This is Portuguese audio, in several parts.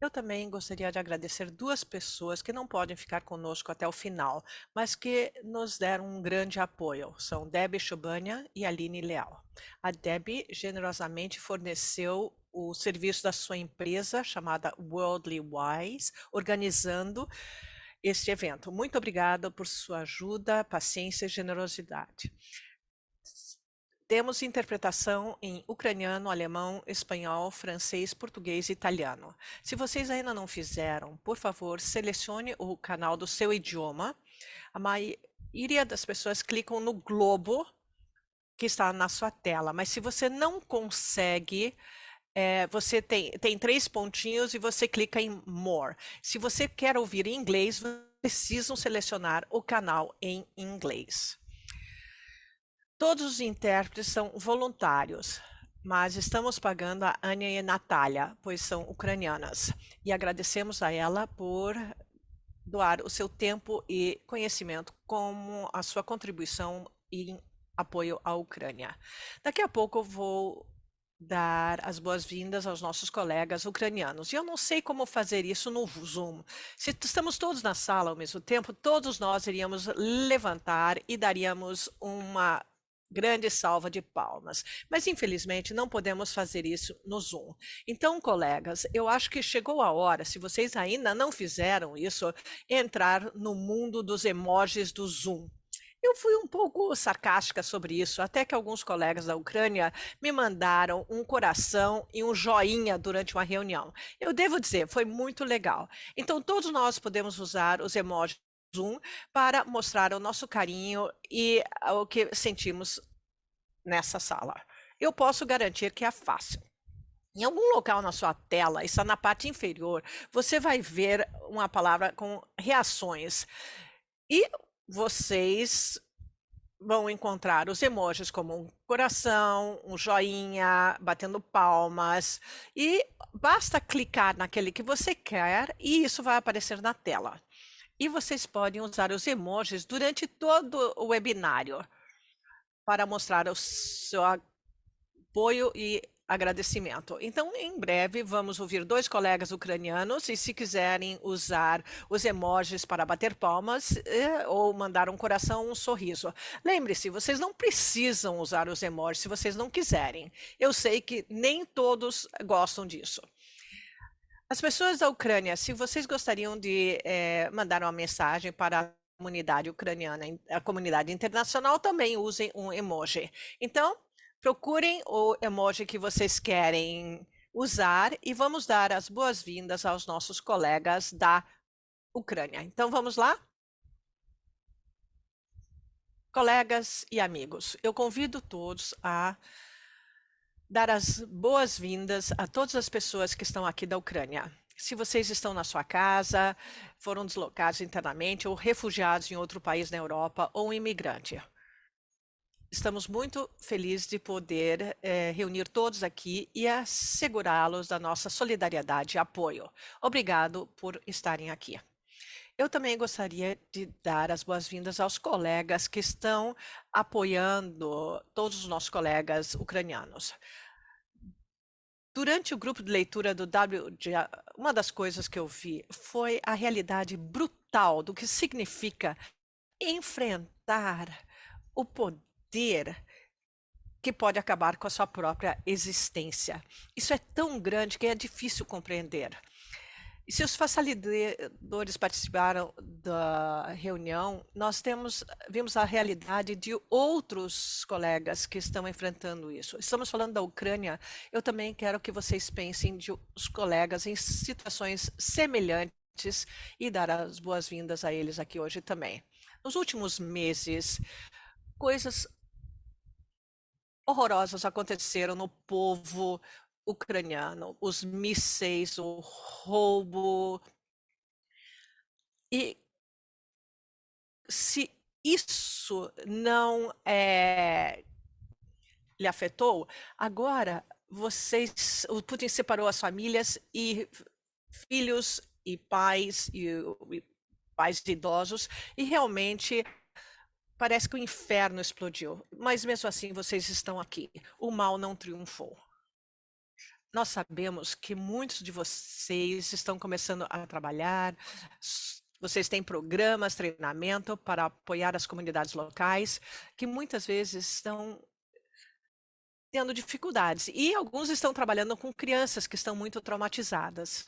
Eu também gostaria de agradecer duas pessoas que não podem ficar conosco até o final, mas que nos deram um grande apoio. São Debbie Chubania e Aline Leal. A Debbie generosamente forneceu o serviço da sua empresa, chamada Worldly Wise, organizando este evento. Muito obrigada por sua ajuda, paciência e generosidade. Temos interpretação em ucraniano, alemão, espanhol, francês, português e italiano. Se vocês ainda não fizeram, por favor, selecione o canal do seu idioma. A maioria das pessoas clicam no globo que está na sua tela, mas se você não consegue, você tem três pontinhos e você clica em More. Se você quer ouvir em inglês, precisam selecionar o canal em inglês. Todos os intérpretes são voluntários, mas estamos pagando a Ania e a Natália, pois são ucranianas, e agradecemos a ela por doar o seu tempo e conhecimento como a sua contribuição em apoio à Ucrânia. Daqui a pouco eu vou dar as boas-vindas aos nossos colegas ucranianos. E eu não sei como fazer isso no Zoom. Se estamos todos na sala ao mesmo tempo, todos nós iríamos levantar e daríamos uma grande salva de palmas. Mas, infelizmente, não podemos fazer isso no Zoom. Então, colegas, eu acho que chegou a hora, se vocês ainda não fizeram isso, entrar no mundo dos emojis do Zoom. Eu fui um pouco sarcástica sobre isso, até que alguns colegas da Ucrânia me mandaram um coração e um joinha durante uma reunião. Eu devo dizer, foi muito legal. Então, todos nós podemos usar os emojis Zoom para mostrar o nosso carinho e o que sentimos nessa sala. Eu posso garantir que é fácil. Em algum local na sua tela, está na parte inferior, você vai ver uma palavra com reações. E vocês vão encontrar os emojis como um coração, um joinha, batendo palmas, e basta clicar naquele que você quer e isso vai aparecer na tela. E vocês podem usar os emojis durante todo o webinário para mostrar o seu apoio e agradecimento. Então, em breve, vamos ouvir dois colegas ucranianos e se quiserem usar os emojis para bater palmas ou mandar um coração, um sorriso. Lembre-se, vocês não precisam usar os emojis se vocês não quiserem. Eu sei que nem todos gostam disso. As pessoas da Ucrânia, se vocês gostariam de mandar uma mensagem para a comunidade ucraniana, a comunidade internacional, também usem um emoji. Então, procurem o emoji que vocês querem usar e vamos dar as boas-vindas aos nossos colegas da Ucrânia. Então, vamos lá? Colegas e amigos, eu convido todos a dar as boas-vindas a todas as pessoas que estão aqui da Ucrânia. Se vocês estão na sua casa, foram deslocados internamente ou refugiados em outro país na Europa ou imigrante. Estamos muito felizes de poder reunir todos aqui e assegurá-los da nossa solidariedade e apoio. Obrigado por estarem aqui. Eu também gostaria de dar as boas-vindas aos colegas que estão apoiando todos os nossos colegas ucranianos. Durante o grupo de leitura do WGA, uma das coisas que eu vi foi a realidade brutal do que significa enfrentar o poder que pode acabar com a sua própria existência. Isso é tão grande que é difícil compreender. E se os facilitadores participaram da reunião, nós vimos a realidade de outros colegas que estão enfrentando isso. Estamos falando da Ucrânia, eu também quero que vocês pensem de os colegas em situações semelhantes e dar as boas-vindas a eles aqui hoje também. Nos últimos meses, coisas horrorosas aconteceram no povo ucraniano, os mísseis, o roubo. E se isso não lhe afetou, agora o Putin separou as famílias e filhos e pais idosos, e realmente parece que o inferno explodiu. Mas mesmo assim vocês estão aqui. O mal não triunfou. Nós sabemos que muitos de vocês estão começando a trabalhar, vocês têm programas, treinamento para apoiar as comunidades locais, que muitas vezes estão tendo dificuldades, e alguns estão trabalhando com crianças que estão muito traumatizadas.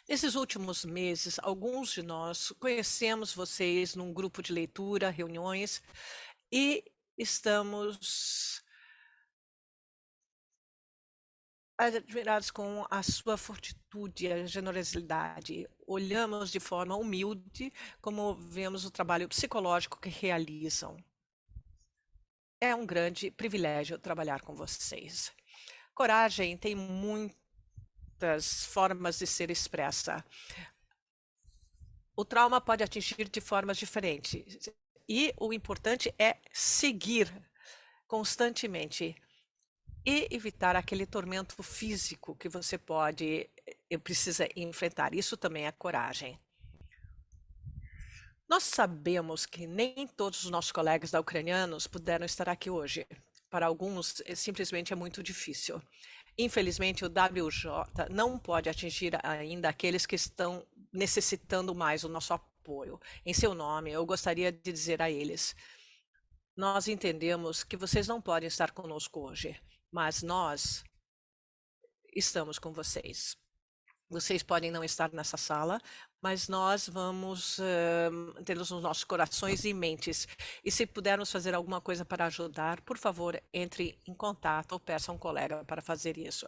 Nesses últimos meses, alguns de nós conhecemos vocês num grupo de leitura, reuniões, e estamos admirados com a sua fortitude, a generosidade. Olhamos de forma humilde como vemos o trabalho psicológico que realizam. É um grande privilégio trabalhar com vocês. Coragem tem muitas formas de ser expressa. O trauma pode atingir de formas diferentes. E o importante é seguir constantemente e evitar aquele tormento físico que você precisa enfrentar. Isso também é coragem. Nós sabemos que nem todos os nossos colegas da ucranianos puderam estar aqui hoje. Para alguns, simplesmente é muito difícil. Infelizmente, o WJ não pode atingir ainda aqueles que estão necessitando mais o nosso apoio. Em seu nome, eu gostaria de dizer a eles: nós entendemos que vocês não podem estar conosco hoje, mas nós estamos com vocês. Vocês podem não estar nessa sala, mas nós vamos tê-los nos nossos corações e mentes. E se pudermos fazer alguma coisa para ajudar, por favor, entre em contato ou peça a um colega para fazer isso.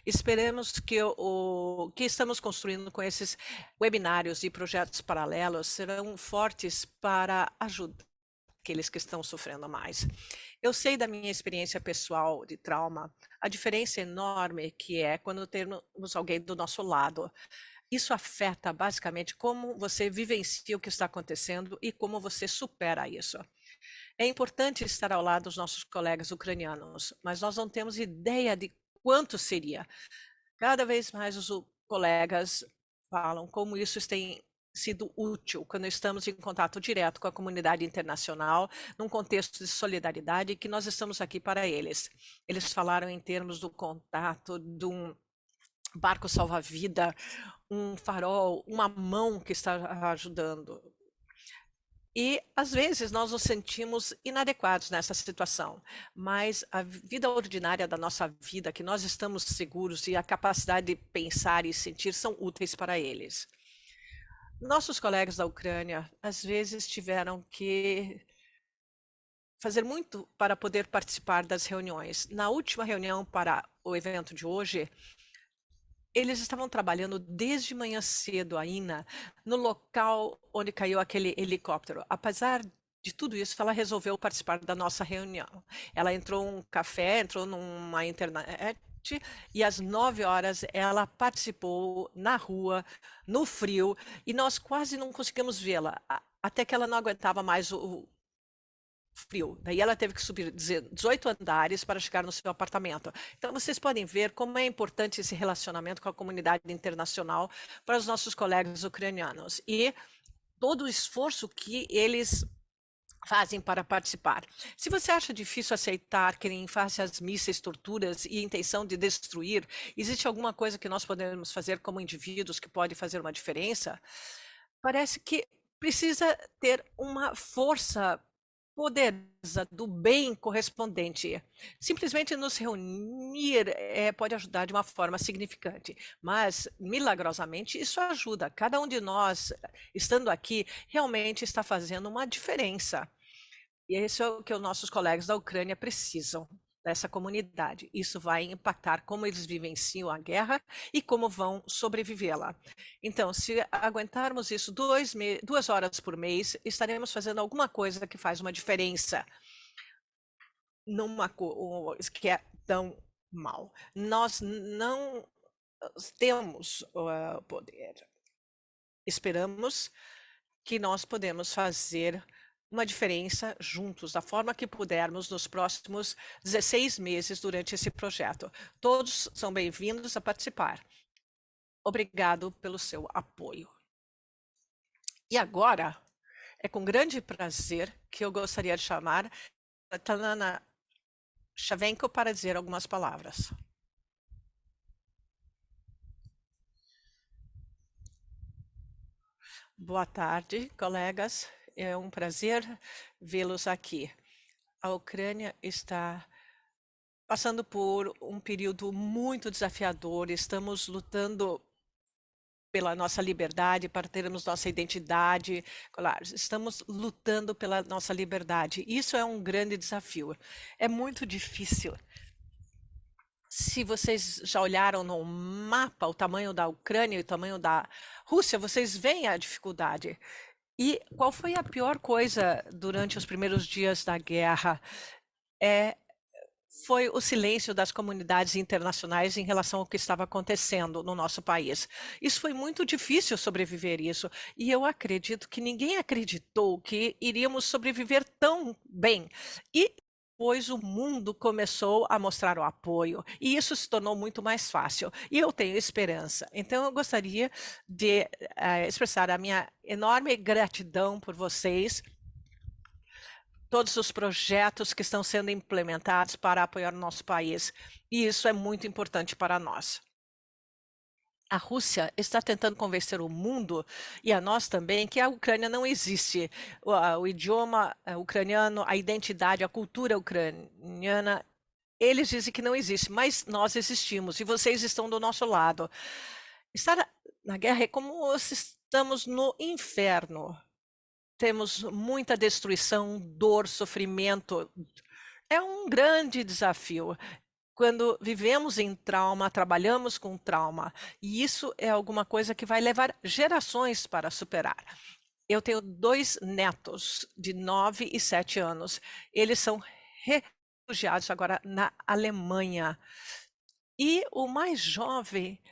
Esperemos que o que estamos construindo com esses webinários e projetos paralelos serão fortes para ajudar aqueles que estão sofrendo mais. Eu sei da minha experiência pessoal de trauma, a diferença enorme que é quando temos alguém do nosso lado. Isso afeta basicamente como você vivencia o que está acontecendo e como você supera isso. É importante estar ao lado dos nossos colegas ucranianos, mas nós não temos ideia de quanto seria. Cada vez mais os colegas falam como isso tem sido útil quando estamos em contato direto com a comunidade internacional, num contexto de solidariedade, que nós estamos aqui para eles. Eles falaram em termos do contato de um barco salva-vida, um farol, uma mão que está ajudando. E, às vezes, nós nos sentimos inadequados nessa situação, mas a vida ordinária da nossa vida, que nós estamos seguros e a capacidade de pensar e sentir são úteis para eles. Nossos colegas da Ucrânia, às vezes, tiveram que fazer muito para poder participar das reuniões. Na última reunião para o evento de hoje, eles estavam trabalhando desde manhã cedo ainda no local onde caiu aquele helicóptero. Apesar de tudo isso, ela resolveu participar da nossa reunião. Ela entrou num café, entrou numa internet e às 9 horas ela participou na rua, no frio, e nós quase não conseguimos vê-la, até que ela não aguentava mais o frio. Daí ela teve que subir 18 andares para chegar no seu apartamento. Então vocês podem ver como é importante esse relacionamento com a comunidade internacional para os nossos colegas ucranianos e todo o esforço que eles fazem para participar. Se você acha difícil aceitar que em face às mísseis, torturas e intenção de destruir, existe alguma coisa que nós podemos fazer como indivíduos que pode fazer uma diferença? Parece que precisa ter uma força poderosa do bem correspondente. Simplesmente nos reunir pode ajudar de uma forma significante, mas milagrosamente isso ajuda. Cada um de nós, estando aqui, realmente está fazendo uma diferença. E isso é o que os nossos colegas da Ucrânia precisam, dessa comunidade. Isso vai impactar como eles vivenciam a guerra e como vão sobrevivê-la. Então, se aguentarmos isso 2 horas por mês, estaremos fazendo alguma coisa que faz uma diferença numa que é tão mal. Nós não temos o poder. Esperamos que nós podemos fazer uma diferença juntos, da forma que pudermos nos próximos 16 meses durante esse projeto. Todos são bem-vindos a participar. Obrigado pelo seu apoio. E agora, é com grande prazer que eu gostaria de chamar a Talana Shavenko para dizer algumas palavras. Boa tarde, colegas. É um prazer vê-los aqui. A Ucrânia está passando por um período muito desafiador. Estamos lutando pela nossa liberdade, para termos nossa identidade. Claro, estamos lutando pela nossa liberdade. Isso é um grande desafio. É muito difícil. Se vocês já olharam no mapa o tamanho da Ucrânia e o tamanho da Rússia, vocês veem a dificuldade. E qual foi a pior coisa durante os primeiros dias da guerra? É, foi o silêncio das comunidades internacionais em relação ao que estava acontecendo no nosso país. Isso foi muito difícil sobreviver isso, e eu acredito que ninguém acreditou que iríamos sobreviver tão bem. E depois o mundo começou a mostrar o apoio, e isso se tornou muito mais fácil. E eu tenho esperança. Então eu gostaria de expressar a minha enorme gratidão por vocês, todos os projetos que estão sendo implementados para apoiar o nosso país. E isso é muito importante para nós. A Rússia está tentando convencer o mundo, e a nós também, que a Ucrânia não existe. O idioma ucraniano, a identidade, a cultura ucraniana, eles dizem que não existe, mas nós existimos, e vocês estão do nosso lado. Estar na guerra é como se estamos no inferno. Temos muita destruição, dor, sofrimento. É um grande desafio. Quando vivemos em trauma, trabalhamos com trauma, e isso é alguma coisa que vai levar gerações para superar. Eu tenho 2 netos de 9 e 7 anos. Eles são refugiados agora na Alemanha. E o mais jovem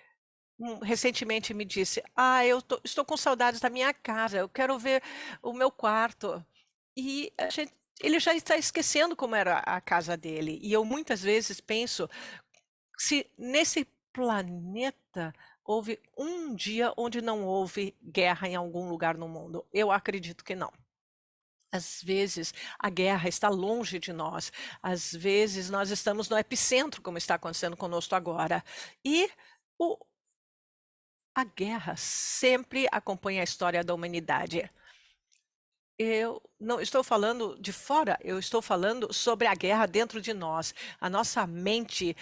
recentemente me disse: estou com saudades da minha casa, eu quero ver o meu quarto. E ele já está esquecendo como era a casa dele. E eu muitas vezes penso se nesse planeta houve um dia onde não houve guerra em algum lugar no mundo. Eu acredito que não. Às vezes a guerra está longe de nós, às vezes nós estamos no epicentro, como está acontecendo conosco agora. E o, a guerra sempre acompanha a história da humanidade. Eu não estou falando de fora, eu estou falando sobre a guerra dentro de nós. A nossa mente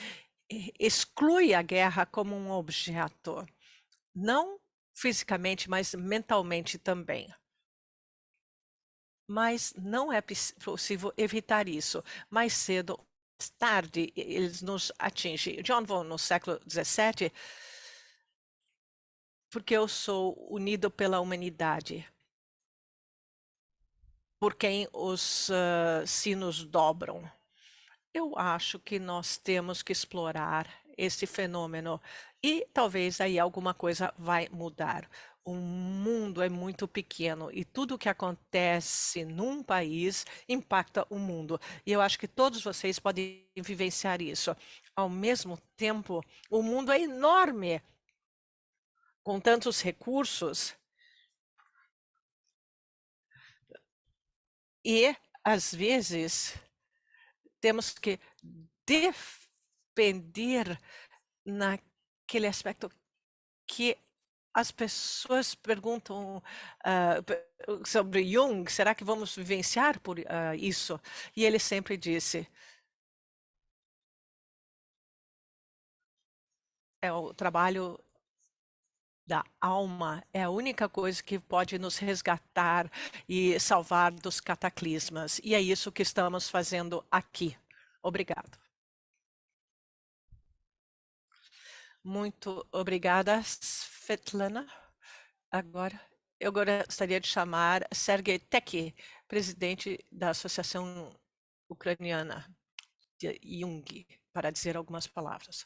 exclui a guerra como um objeto, não fisicamente, mas mentalmente também. Mas não é possível evitar isso. Mais cedo, mais tarde, eles nos atingem. John Von, no século XVII, porque eu sou unido pela humanidade, por quem os sinos dobram. Eu acho que nós temos que explorar esse fenômeno e talvez aí alguma coisa vai mudar. O mundo é muito pequeno e tudo o que acontece num país impacta o mundo. E eu acho que todos vocês podem vivenciar isso. Ao mesmo tempo, o mundo é enorme, com tantos recursos, e às vezes temos que depender naquele aspecto que as pessoas perguntam sobre Jung, será que vamos vivenciar por isso? E ele sempre disse, é o trabalho da alma, é a única coisa que pode nos resgatar e salvar dos cataclismas. E é isso que estamos fazendo aqui. Obrigado. Muito obrigada, Svetlana. Agora, eu gostaria de chamar Sergei Teki, presidente da Associação Ucraniana de Jung, para dizer algumas palavras.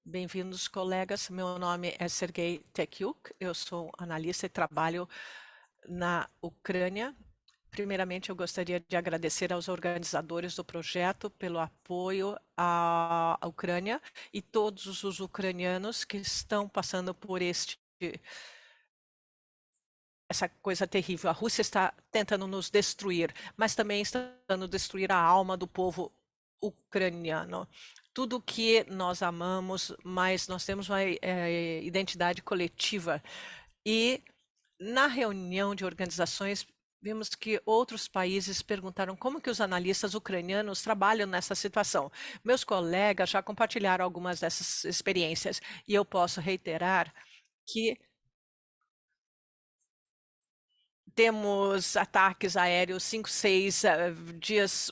Bem-vindos, colegas. Meu nome é Sergei Tekyuk, eu sou analista e trabalho na Ucrânia. Primeiramente, eu gostaria de agradecer aos organizadores do projeto pelo apoio à Ucrânia e todos os ucranianos que estão passando por essa coisa terrível. A Rússia está tentando nos destruir, mas também está tentando destruir a alma do povo ucraniano. Tudo que nós amamos, mas nós temos uma identidade coletiva. E na reunião de organizações, vimos que outros países perguntaram como que os analistas ucranianos trabalham nessa situação. Meus colegas já compartilharam algumas dessas experiências e eu posso reiterar que temos ataques aéreos 5, 6 dias,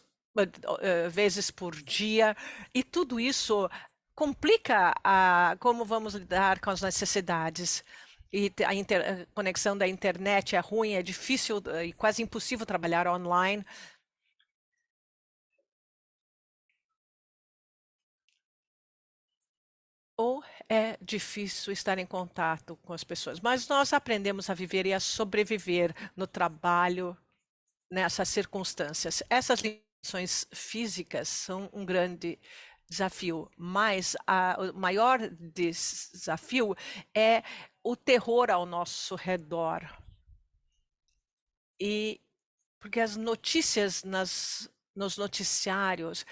vezes por dia, e tudo isso complica como vamos lidar com as necessidades. E a conexão da internet é ruim, é difícil e quase impossível trabalhar online. Ou é difícil estar em contato com as pessoas, mas nós aprendemos a viver e a sobreviver no trabalho, nessas circunstâncias. Essas limitações físicas são um grande desafio, mas o maior desafio é o terror ao nosso redor. E porque as notícias nos noticiários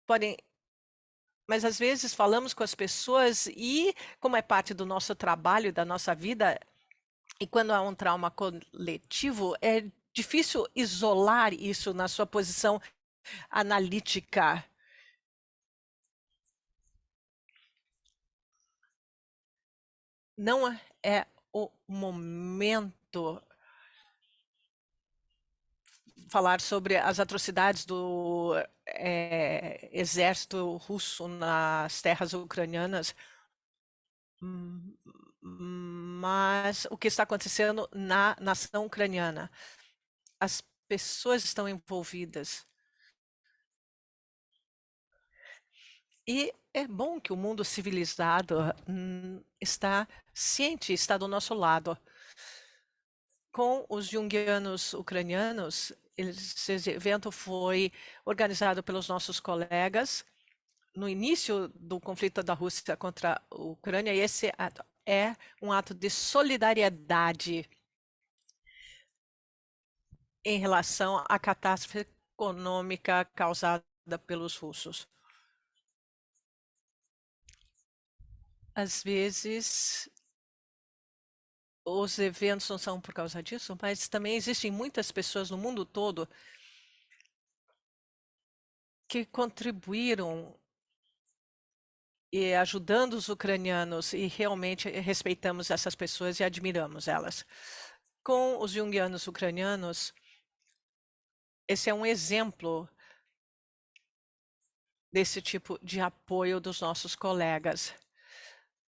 podem, mas às vezes falamos com as pessoas e, como é parte do nosso trabalho, da nossa vida, e quando há um trauma coletivo, é difícil isolar isso na sua posição analítica. Não é o momento falar sobre as atrocidades do exército russo nas terras ucranianas, hum, mas o que está acontecendo na nação ucraniana. As pessoas estão envolvidas. E é bom que o mundo civilizado está ciente, está do nosso lado. Com os junguianos ucranianos, esse evento foi organizado pelos nossos colegas no início do conflito da Rússia contra a Ucrânia, e esse ato é um ato de solidariedade em relação à catástrofe econômica causada pelos russos. Às vezes, os eventos não são por causa disso, mas também existem muitas pessoas no mundo todo que contribuíram e ajudando os ucranianos, e realmente respeitamos essas pessoas e admiramos elas. Com os junguianos ucranianos, esse é um exemplo desse tipo de apoio dos nossos colegas,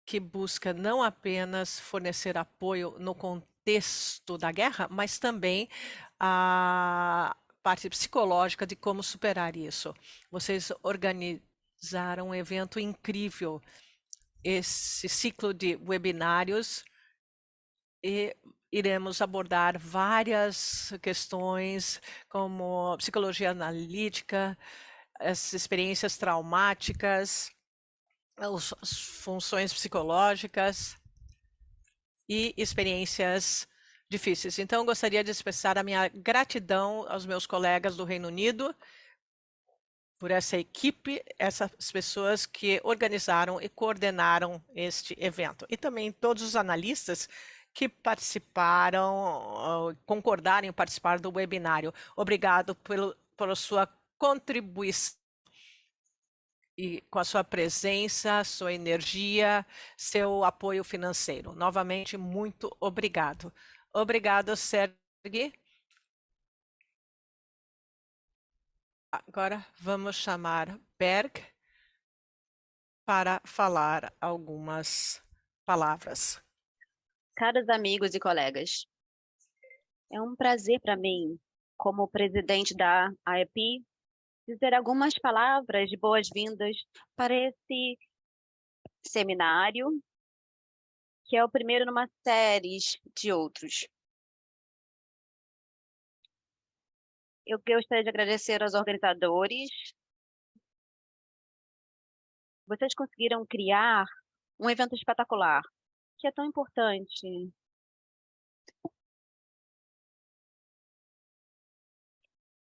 que busca não apenas fornecer apoio no contexto da guerra, mas também a parte psicológica de como superar isso. Vocês organizaram um evento incrível, esse ciclo de webinários, e iremos abordar várias questões como psicologia analítica, as experiências traumáticas, as funções psicológicas e experiências difíceis. Então, gostaria de expressar a minha gratidão aos meus colegas do Reino Unido por essa equipe, essas pessoas que organizaram e coordenaram este evento. E também todos os analistas que participaram, concordaram em participar do webinário. Obrigado pela sua contribuição e com a sua presença, sua energia, seu apoio financeiro. Novamente, muito obrigado. Obrigado, Sergei. Agora vamos chamar Berg para falar algumas palavras. Caros amigos e colegas, é um prazer para mim, como presidente da AEP, dizer algumas palavras de boas-vindas para esse seminário, que é o primeiro numa série de outros. Eu gostaria de agradecer aos organizadores. Vocês conseguiram criar um evento espetacular, que é tão importante.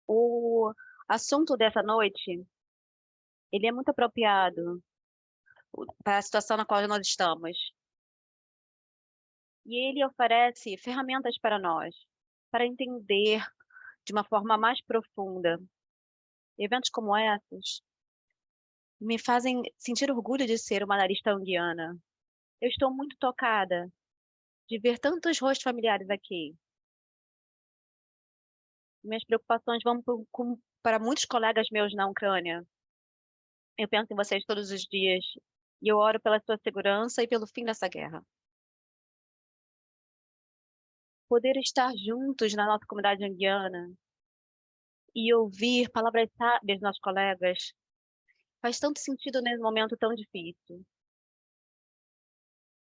O assunto dessa noite Ele é muito apropriado para a situação na qual nós estamos. E ele oferece ferramentas para nós, para entender de uma forma mais profunda. Eventos como esses me fazem sentir orgulho de ser uma analista junguiana. Eu estou muito tocada de ver tantos rostos familiares aqui. Minhas preocupações vão para muitos colegas meus na Ucrânia. Eu penso em vocês todos os dias e eu oro pela sua segurança e pelo fim dessa guerra. Poder estar juntos na nossa comunidade junguiana e ouvir palavras sábias dos nossos colegas faz tanto sentido nesse momento tão difícil.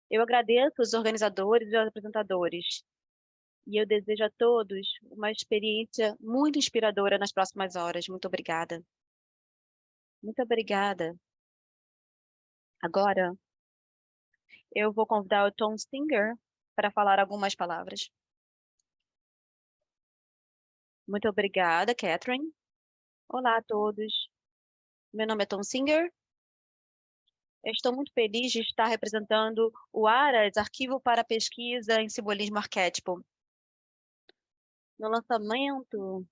Eu agradeço os organizadores e os apresentadores e eu desejo a todos uma experiência muito inspiradora nas próximas horas. Muito obrigada. Muito obrigada. Agora, eu vou convidar o Tom Singer para falar algumas palavras. Muito obrigada, Catherine. Olá a todos. Meu nome é Tom Singer. Eu estou muito feliz de estar representando o ARAS, Arquivo para Pesquisa em Simbolismo Arquétipo. No lançamento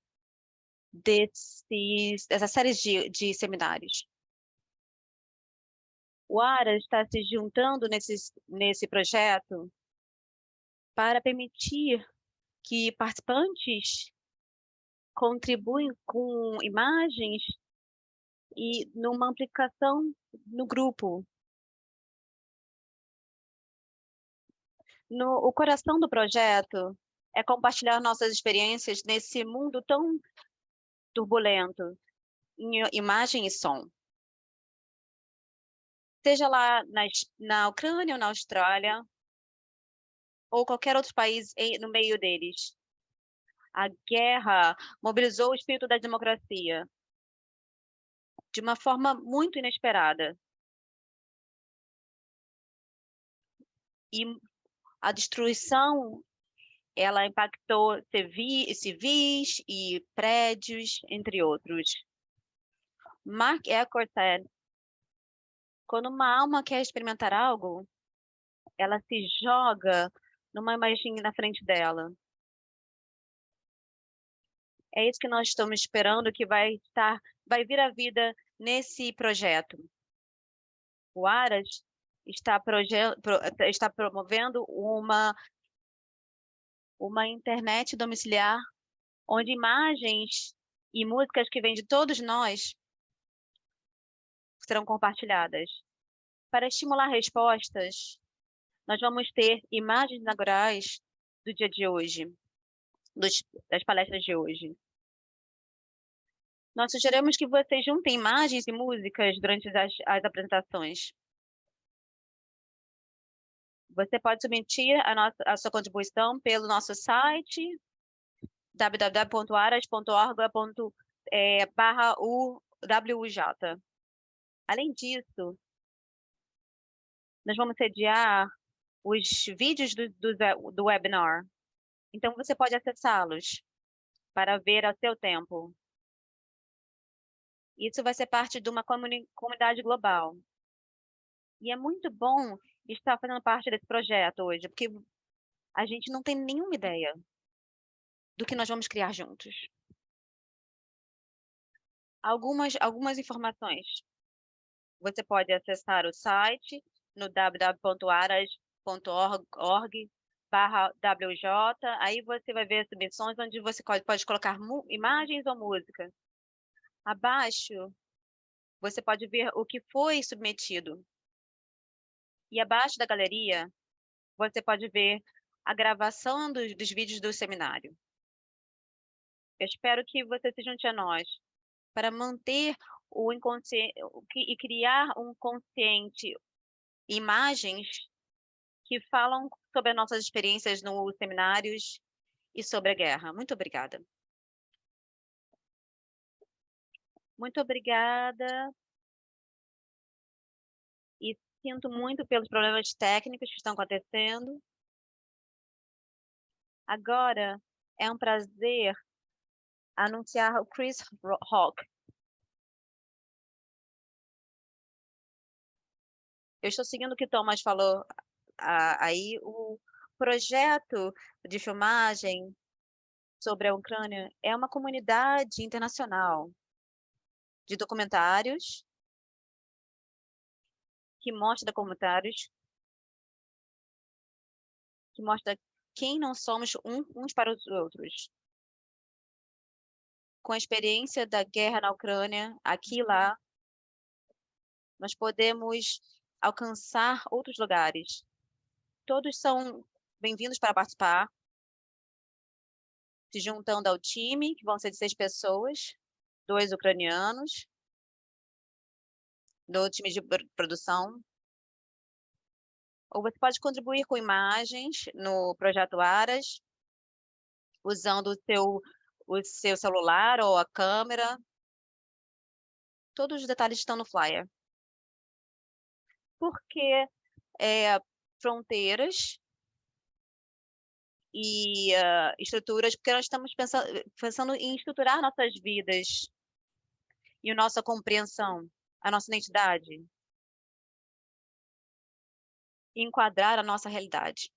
dessa série de seminários. O ARAS está se juntando nesse projeto para permitir que participantes contribuem com imagens e numa aplicação no grupo. O coração do projeto é compartilhar nossas experiências nesse mundo tão turbulento, em imagem e som. Seja lá na Ucrânia ou na Austrália, ou qualquer outro país no meio deles. A guerra mobilizou o espírito da democracia de uma forma muito inesperada. E a destruição, ela impactou civis e prédios, entre outros. Mark Eckhart said, quando uma alma quer experimentar algo, ela se joga numa imagem na frente dela. É isso que nós estamos esperando que vai vir à vida nesse projeto. O ARAS está promovendo uma internet domiciliar onde imagens e músicas que vêm de todos nós serão compartilhadas. Para estimular respostas, nós vamos ter imagens inaugurais do dia de hoje, das palestras de hoje. Nós sugerimos que vocês juntem imagens e músicas durante as apresentações. Você pode submeter a sua contribuição pelo nosso site www.aras.org/uwj. Além disso, nós vamos sediar os vídeos do webinar. Então, você pode acessá-los para ver a seu tempo. Isso vai ser parte de uma comunidade global. E é muito bom estar fazendo parte desse projeto hoje, porque a gente não tem nenhuma ideia do que nós vamos criar juntos. Algumas informações. Você pode acessar o site no www.aras.org/wj. Aí você vai ver submissões onde você pode colocar imagens ou música. Abaixo, você pode ver o que foi submetido. E abaixo da galeria, você pode ver a gravação dos vídeos do seminário. Eu espero que você se junte a nós para manter o inconsciente e criar um consciente, imagens que falam sobre as nossas experiências nos seminários e sobre a guerra. Muito obrigada. Muito obrigada. E sinto muito pelos problemas técnicos que estão acontecendo. Agora é um prazer anunciar o Chris Rock. Eu estou seguindo o que Thomas falou, aí o projeto de filmagem sobre a Ucrânia é uma comunidade internacional de documentários, que mostra documentários, que mostra quem não somos uns para os outros. Com a experiência da guerra na Ucrânia, aqui e lá, nós podemos alcançar outros lugares. Todos são bem-vindos para participar, se juntando ao time, que vão ser de 6 pessoas, 2 ucranianos, do time de produção. Ou você pode contribuir com imagens no projeto Aras, usando o seu celular ou a câmera. Todos os detalhes estão no flyer. Por que fronteiras e estruturas? Porque nós estamos pensando em estruturar nossas vidas e a nossa compreensão, a nossa identidade, e enquadrar a nossa realidade.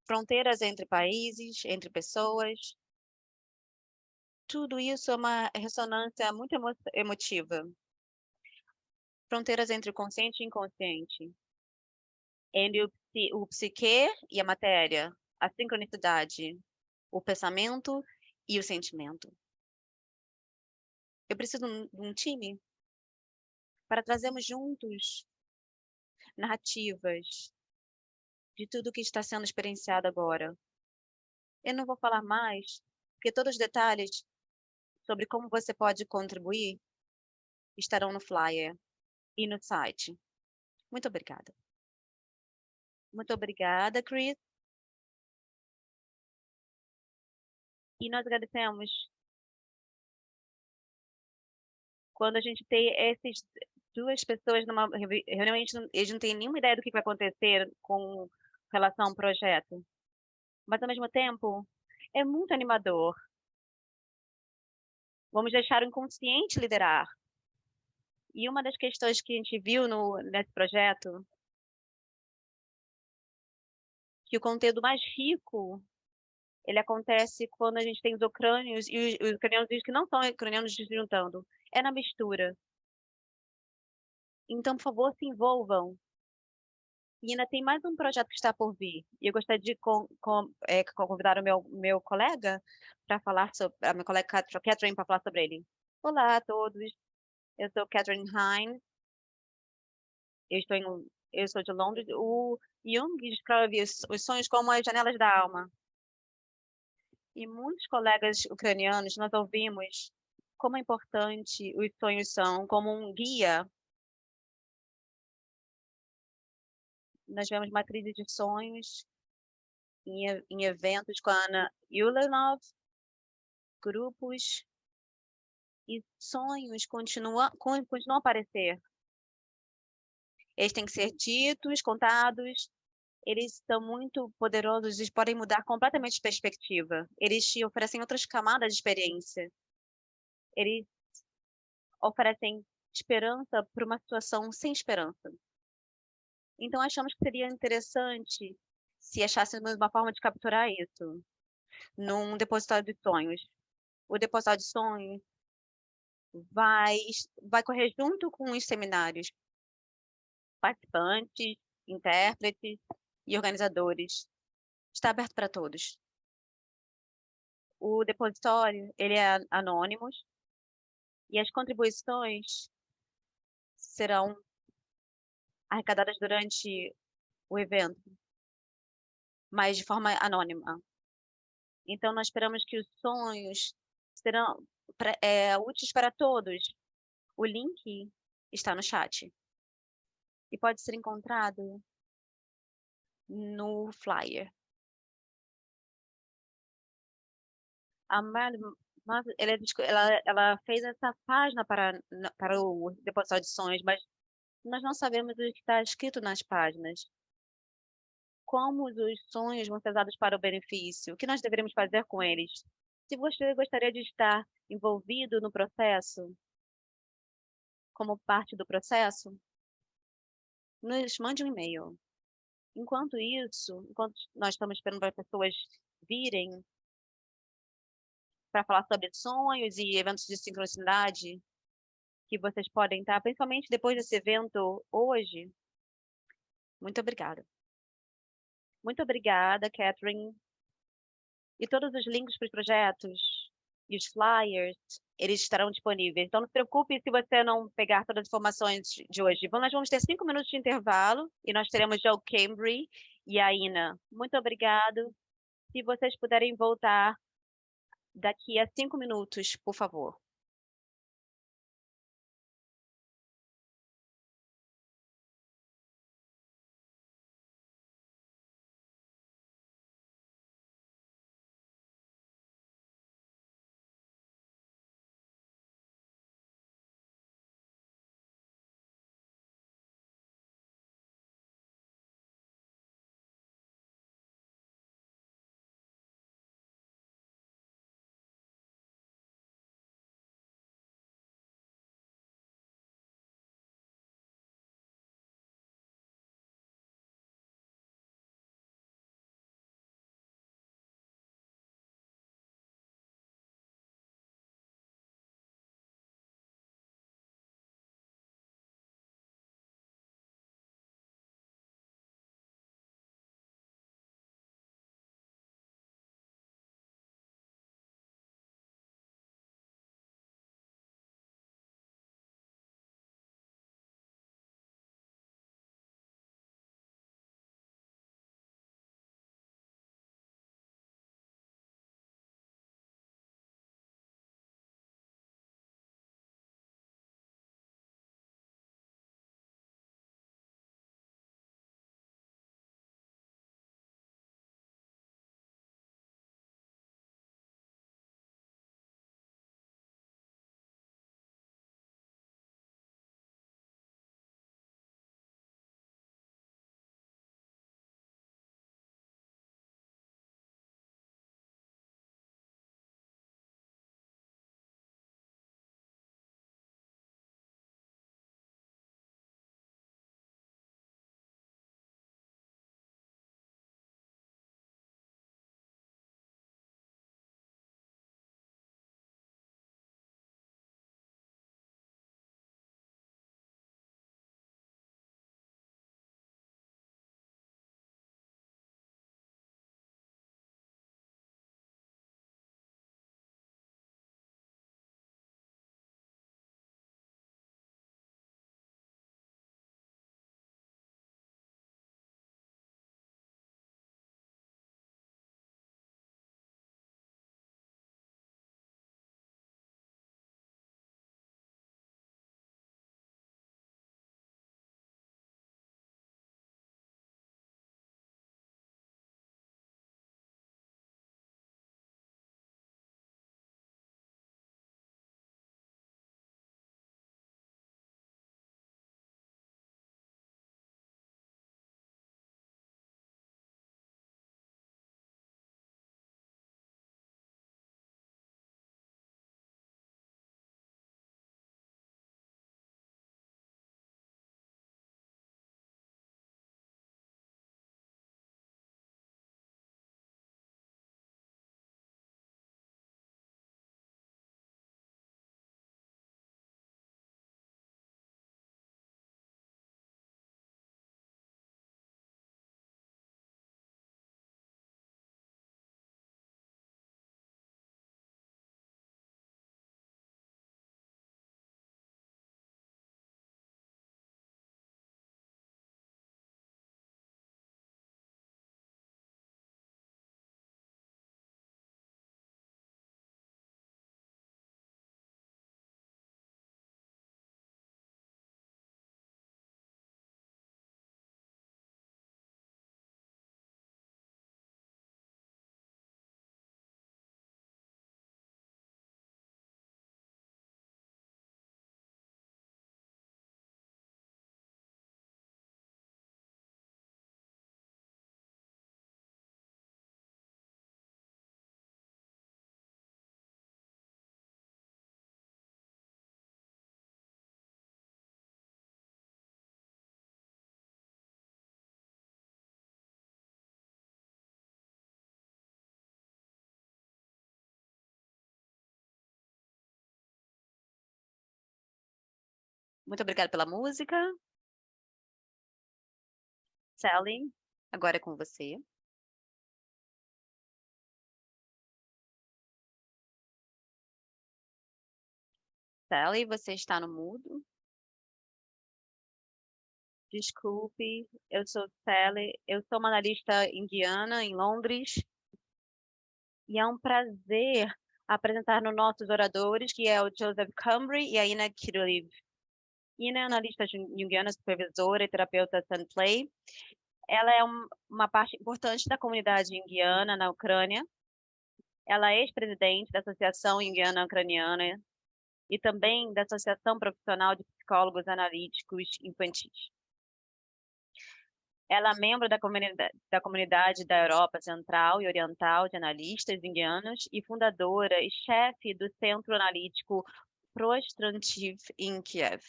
Fronteiras entre países, entre pessoas, tudo isso é uma ressonância muito emotiva. Fronteiras entre o consciente e inconsciente, entre o psique e a matéria, a sincronicidade, o pensamento e o sentimento. Eu preciso de um time para trazermos juntos narrativas de tudo que está sendo experienciado agora. Eu não vou falar mais, porque todos os detalhes sobre como você pode contribuir estarão no flyer e no site. Muito obrigada. Muito obrigada, Chris. E nós agradecemos quando a gente tem essas 2 pessoas numa reunião, eles não têm nenhuma ideia do que vai acontecer com relação ao projeto. Mas, ao mesmo tempo, é muito animador. Vamos deixar o inconsciente liderar. E uma das questões que a gente viu nesse projeto, que o conteúdo mais rico, ele acontece quando a gente tem os ucrânios e os ucranianos e os que não são ucranianos se juntando. É na mistura. Então, por favor, se envolvam. E ainda tem mais um projeto que está por vir. E eu gostaria de convidar o meu colega para falar sobre, a minha colega Catherine para falar sobre ele. Olá a todos, eu sou Catherine Hine, eu estou eu sou de Londres. O Jung descreve os sonhos como as janelas da alma. E muitos colegas ucranianos nós ouvimos como é importante os sonhos são como um guia. Nós vemos matrizes de sonhos em eventos com a Ana Yulanov, grupos, e sonhos continuam a aparecer. Eles têm que ser ditos, contados, eles são muito poderosos e podem mudar completamente de perspectiva. Eles te oferecem outras camadas de experiência. Eles oferecem esperança para uma situação sem esperança. Então, achamos que seria interessante se achássemos uma forma de capturar isso num depositário de sonhos. O depositário de sonhos vai correr junto com os seminários. Participantes, intérpretes e organizadores. Está aberto para todos. O depositório, ele é anônimo e as contribuições serão arrecadadas durante o evento, mas de forma anônima. Então, nós esperamos que os sonhos serão úteis para todos. O link está no chat e pode ser encontrado no flyer. A ela fez essa página para o depositário de sonhos, mas nós não sabemos o que está escrito nas páginas. Como os sonhos vão ser usados para o benefício? O que nós deveremos fazer com eles? Se você gostaria de estar envolvido no processo, como parte do processo, nos mande um e-mail. Enquanto isso, enquanto nós estamos esperando para pessoas virem para falar sobre sonhos e eventos de sincronicidade que vocês podem estar, principalmente depois desse evento hoje. Muito obrigada. Muito obrigada, Catherine. E todos os links para os projetos e os flyers, eles estarão disponíveis. Então, não se preocupe se você não pegar todas as informações de hoje. Nós vamos ter 5 minutos de intervalo e nós teremos já o Cambry e a Ina. Muito obrigado. Se vocês puderem voltar daqui a 5 minutos, por favor. Muito obrigada pela música. Sally, agora é com você. Sally, você está no mudo. Desculpe, eu sou Sally, eu sou uma analista indiana em Londres e é um prazer apresentar nos nossos oradores, que é o Joseph Cambry e a Ina Kirliv. Ina é analista junguiana, supervisora e terapeuta Sunplay. Ela é uma parte importante da comunidade junguiana na Ucrânia. Ela é ex-presidente da Associação Junguiana Ucraniana e também da Associação Profissional de Psicólogos Analíticos Infantis. Ela é membro da comunidade da Europa Central e Oriental de Analistas Indianos e fundadora e chefe do Centro Analítico Prostrantiv em Kiev.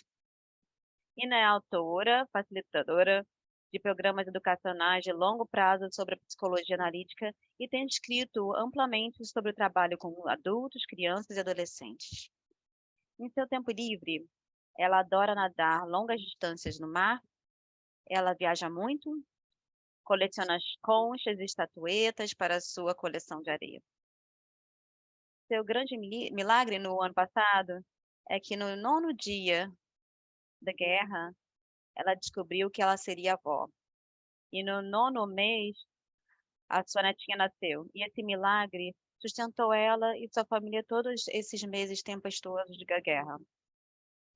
Ina é autora, facilitadora de programas educacionais de longo prazo sobre a psicologia analítica e tem escrito amplamente sobre o trabalho com adultos, crianças e adolescentes. Em seu tempo livre, ela adora nadar longas distâncias no mar, ela viaja muito, coleciona conchas e estatuetas para sua coleção de areia. Seu grande milagre no ano passado é que no 9º dia da guerra, ela descobriu que ela seria avó. E no 9º mês, a sua netinha nasceu. E esse milagre sustentou ela e sua família todos esses meses tempestuosos de guerra.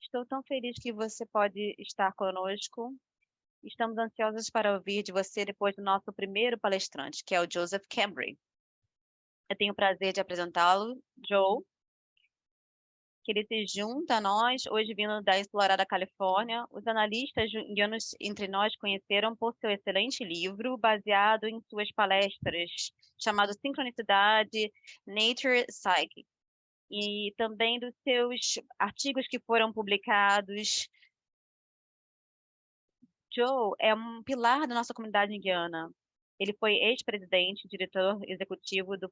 Estou tão feliz que você pode estar conosco. Estamos ansiosos para ouvir de você depois do nosso primeiro palestrante, que é o Joseph Cambry. Eu tenho o prazer de apresentá-lo, Joe, que ele se junta a nós, hoje vindo da explorada Califórnia. Os analistas junguianos entre nós conheceram por seu excelente livro, baseado em suas palestras, chamado Sincronicidade, Nature Psyche, e também dos seus artigos que foram publicados. Joe é um pilar da nossa comunidade indiana. Ele foi ex-presidente e diretor executivo do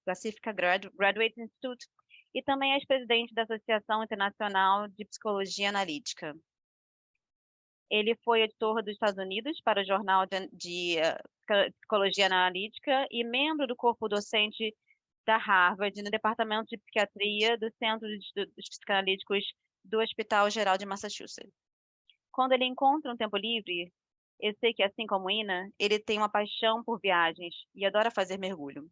Pacifica Graduate Institute e também é ex-presidente da Associação Internacional de Psicologia Analítica. Ele foi editor dos Estados Unidos para o Jornal de Psicologia Analítica e membro do corpo docente da Harvard no Departamento de Psiquiatria do Centro de Estudos Psicanalíticos do Hospital Geral de Massachusetts. Quando ele encontra um tempo livre, eu sei que, assim como Ina, ele tem uma paixão por viagens e adora fazer mergulho.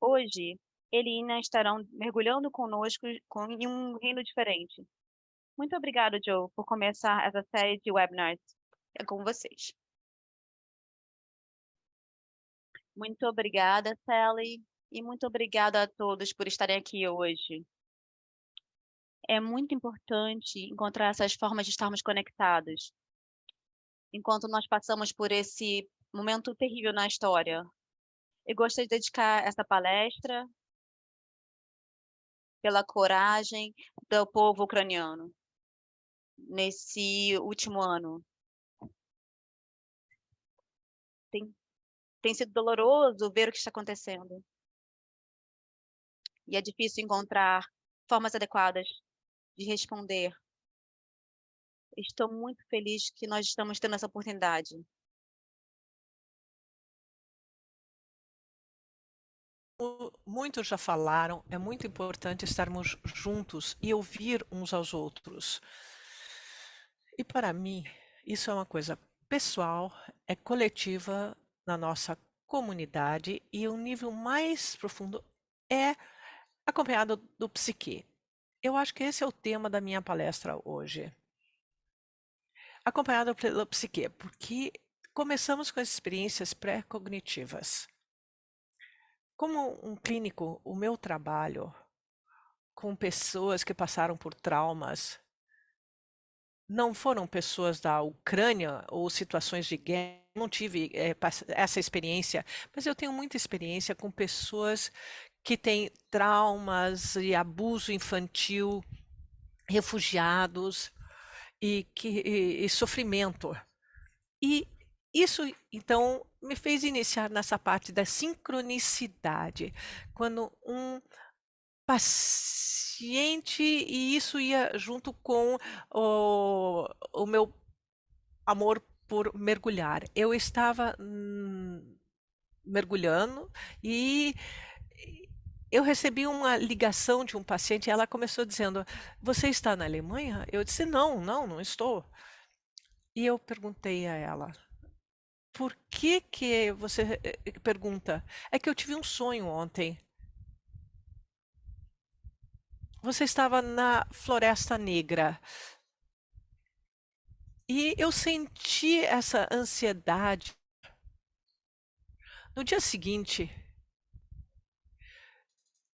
Hoje, ele e Ina estarão mergulhando conosco em um reino diferente. Muito obrigado, Joe, por começar essa série de webinars. É com vocês. Muito obrigada, Sally, e muito obrigada a todos por estarem aqui hoje. É muito importante encontrar essas formas de estarmos conectados, enquanto nós passamos por esse momento terrível na história. Eu gostaria de dedicar essa palestra pela coragem do povo ucraniano nesse último ano. Tem sido doloroso ver o que está acontecendo. E é difícil encontrar formas adequadas de responder. Estou muito feliz que nós estamos tendo essa oportunidade. Muitos já falaram, é muito importante estarmos juntos e ouvir uns aos outros. E para mim, isso é uma coisa pessoal, é coletiva na nossa comunidade e o nível mais profundo é acompanhado do psique. Eu acho que esse é o tema da minha palestra hoje. Acompanhado pelo psique, porque começamos com as experiências pré-cognitivas. Como um clínico, o meu trabalho com pessoas que passaram por traumas não foram pessoas da Ucrânia ou situações de guerra, não tive essa experiência, mas eu tenho muita experiência com pessoas que têm traumas e abuso infantil, refugiados e sofrimento. E isso, então, me fez iniciar nessa parte da sincronicidade, quando um paciente paciente e isso ia junto com o meu amor por mergulhar. Eu estava mergulhando e eu recebi uma ligação de um paciente e ela começou dizendo: "Você está na Alemanha?" Eu disse: "Não, não, não estou." E eu perguntei a ela: "Por que que você pergunta?" "É que eu tive um sonho ontem. Você estava na Floresta Negra." E eu senti essa ansiedade. No dia seguinte,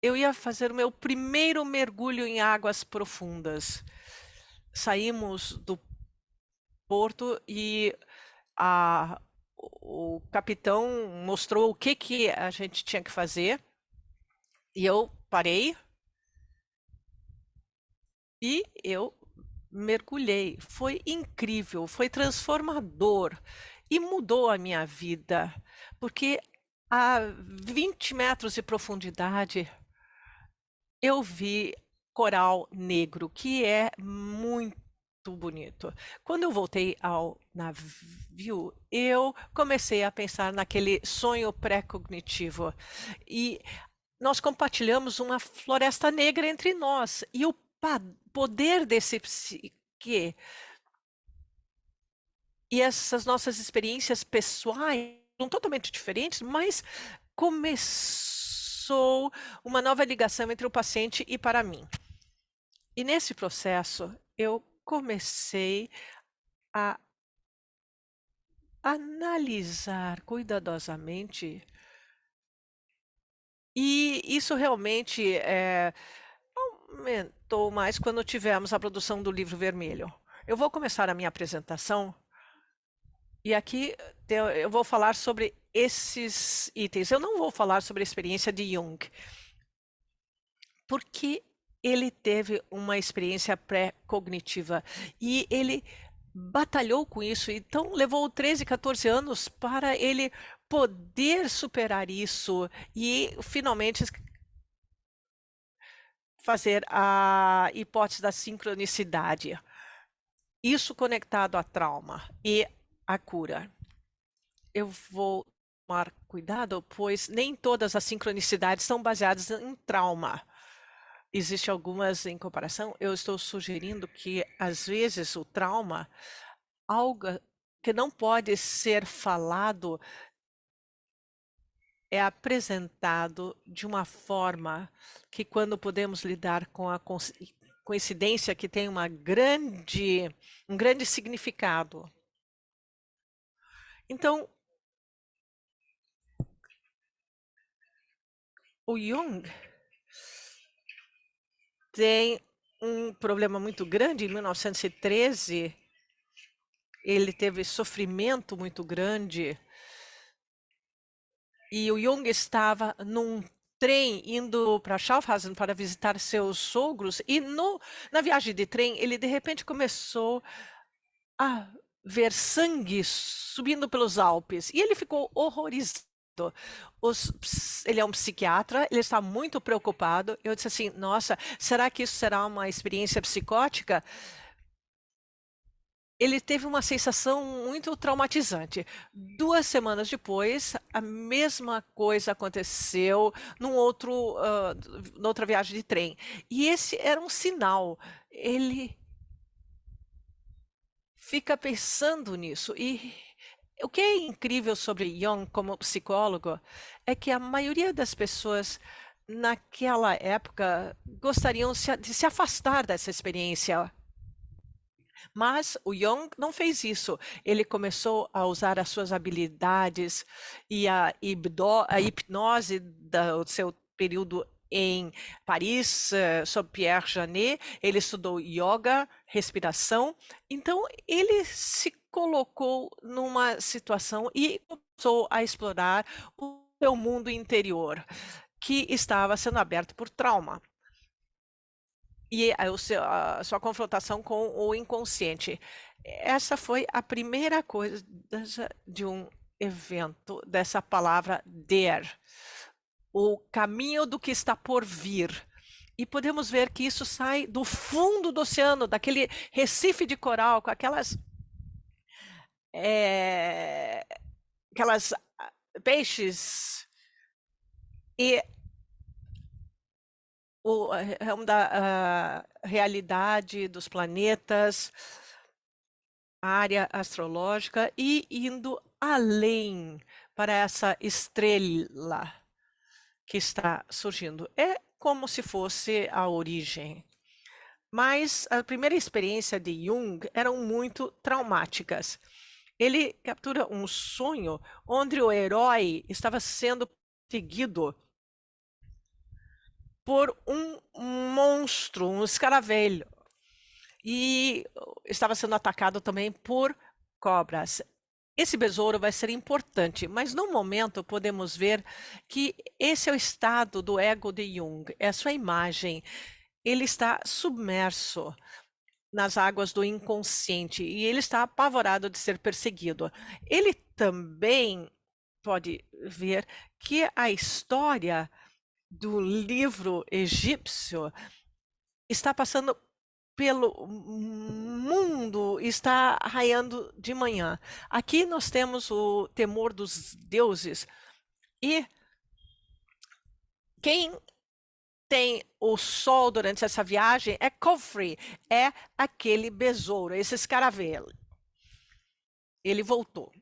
eu ia fazer o meu primeiro mergulho em águas profundas. Saímos do porto e a o capitão mostrou o que que a gente tinha que fazer, e eu parei e eu mergulhei. Foi incrível, foi transformador e mudou a minha vida, porque a 20 metros de profundidade eu vi coral negro, que é muito bonito. Quando eu voltei ao navio, eu comecei a pensar naquele sonho pré-cognitivo e nós compartilhamos uma floresta negra entre nós e o poder desse psique e essas nossas experiências pessoais são totalmente diferentes, mas começou uma nova ligação entre o paciente e para mim. E nesse processo, eu comecei a analisar cuidadosamente, e isso realmente aumentou mais quando tivemos a produção do Livro Vermelho. Eu vou começar a minha apresentação e aqui eu vou falar sobre esses itens. Eu não vou falar sobre a experiência de Jung, porque ele teve uma experiência pré-cognitiva e ele batalhou com isso, então levou 13, 14 anos para ele poder superar isso e finalmente fazer a hipótese da sincronicidade. Isso conectado a trauma e a cura. Eu vou tomar cuidado, pois nem todas as sincronicidades são baseadas em trauma. Existem algumas em comparação. Eu estou sugerindo que, às vezes, o trauma, algo que não pode ser falado, é apresentado de uma forma que, quando podemos lidar com a coincidência que tem um grande significado. Então, o Jung tem um problema muito grande. Em 1913, ele teve sofrimento muito grande e o Jung estava num trem indo para Schaffhausen para visitar seus sogros e na viagem de trem ele de repente começou a ver sangue subindo pelos Alpes e ele ficou horrorizado. Ele é um psiquiatra, ele está muito preocupado. Eu disse assim: nossa, será que isso será uma experiência psicótica? Ele teve uma sensação muito traumatizante. 2 semanas depois, a mesma coisa aconteceu noutra viagem de trem. E esse era um sinal. Ele fica pensando nisso. E o que é incrível sobre Jung como psicólogo é que a maioria das pessoas naquela época gostariam de se afastar dessa experiência. Mas o Jung não fez isso. Ele começou a usar as suas habilidades e a hipnose do seu período em Paris, sob Pierre Janet. Ele estudou yoga, respiração. Então, ele se colocou numa situação e começou a explorar o seu mundo interior, que estava sendo aberto por trauma. E a sua confrontação com o inconsciente. Essa foi a primeira coisa de um evento, dessa palavra der, o caminho do que está por vir. E podemos ver que isso sai do fundo do oceano, daquele recife de coral, com é, aquelas peixes. E o ramo da realidade dos planetas, a área astrológica e indo além para essa estrela que está surgindo. É como se fosse a origem. Mas a primeira experiência de Jung eram muito traumáticas. Ele captura um sonho onde o herói estava sendo perseguido por um monstro, um escaravelho, e estava sendo atacado também por cobras. Esse besouro vai ser importante, mas no momento podemos ver que esse é o estado do ego de Jung, é a sua imagem. Ele está submerso nas águas do inconsciente e ele está apavorado de ser perseguido. Ele também pode ver que a história do livro egípcio está passando pelo mundo, está raiando de manhã. Aqui nós temos o temor dos deuses e quem tem o sol durante essa viagem é Khofre, é aquele besouro, esse escaravelho. Ele voltou.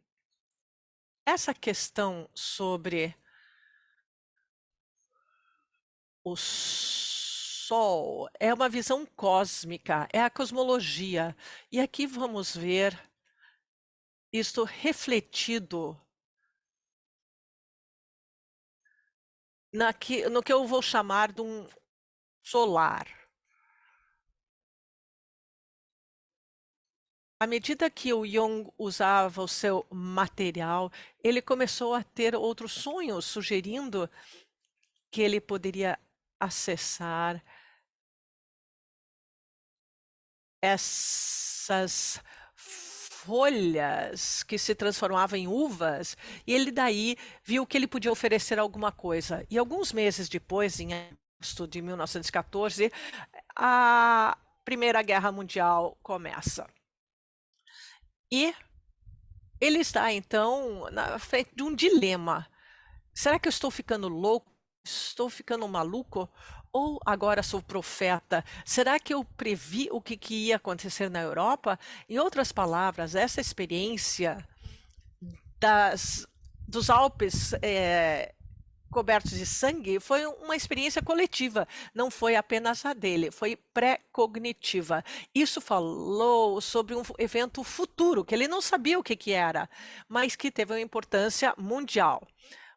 Essa questão sobre o sol é uma visão cósmica, é a cosmologia. E aqui vamos ver isto refletido no que eu vou chamar de um solar. À medida que o Jung usava o seu material, ele começou a ter outros sonhos, sugerindo que ele poderia acessar essas folhas que se transformavam em uvas, e ele daí viu que ele podia oferecer alguma coisa. E alguns meses depois, em agosto de 1914, a Primeira Guerra Mundial começa. E ele está, então, na frente de um dilema. Será que eu estou ficando louco? Estou ficando maluco? Ou agora sou profeta? Será que eu previ o que ia acontecer na Europa? Em outras palavras, essa experiência dos Alpes cobertos de sangue foi uma experiência coletiva, não foi apenas a dele, foi pré-cognitiva. Isso falou sobre um evento futuro, que ele não sabia o que era, mas que teve uma importância mundial.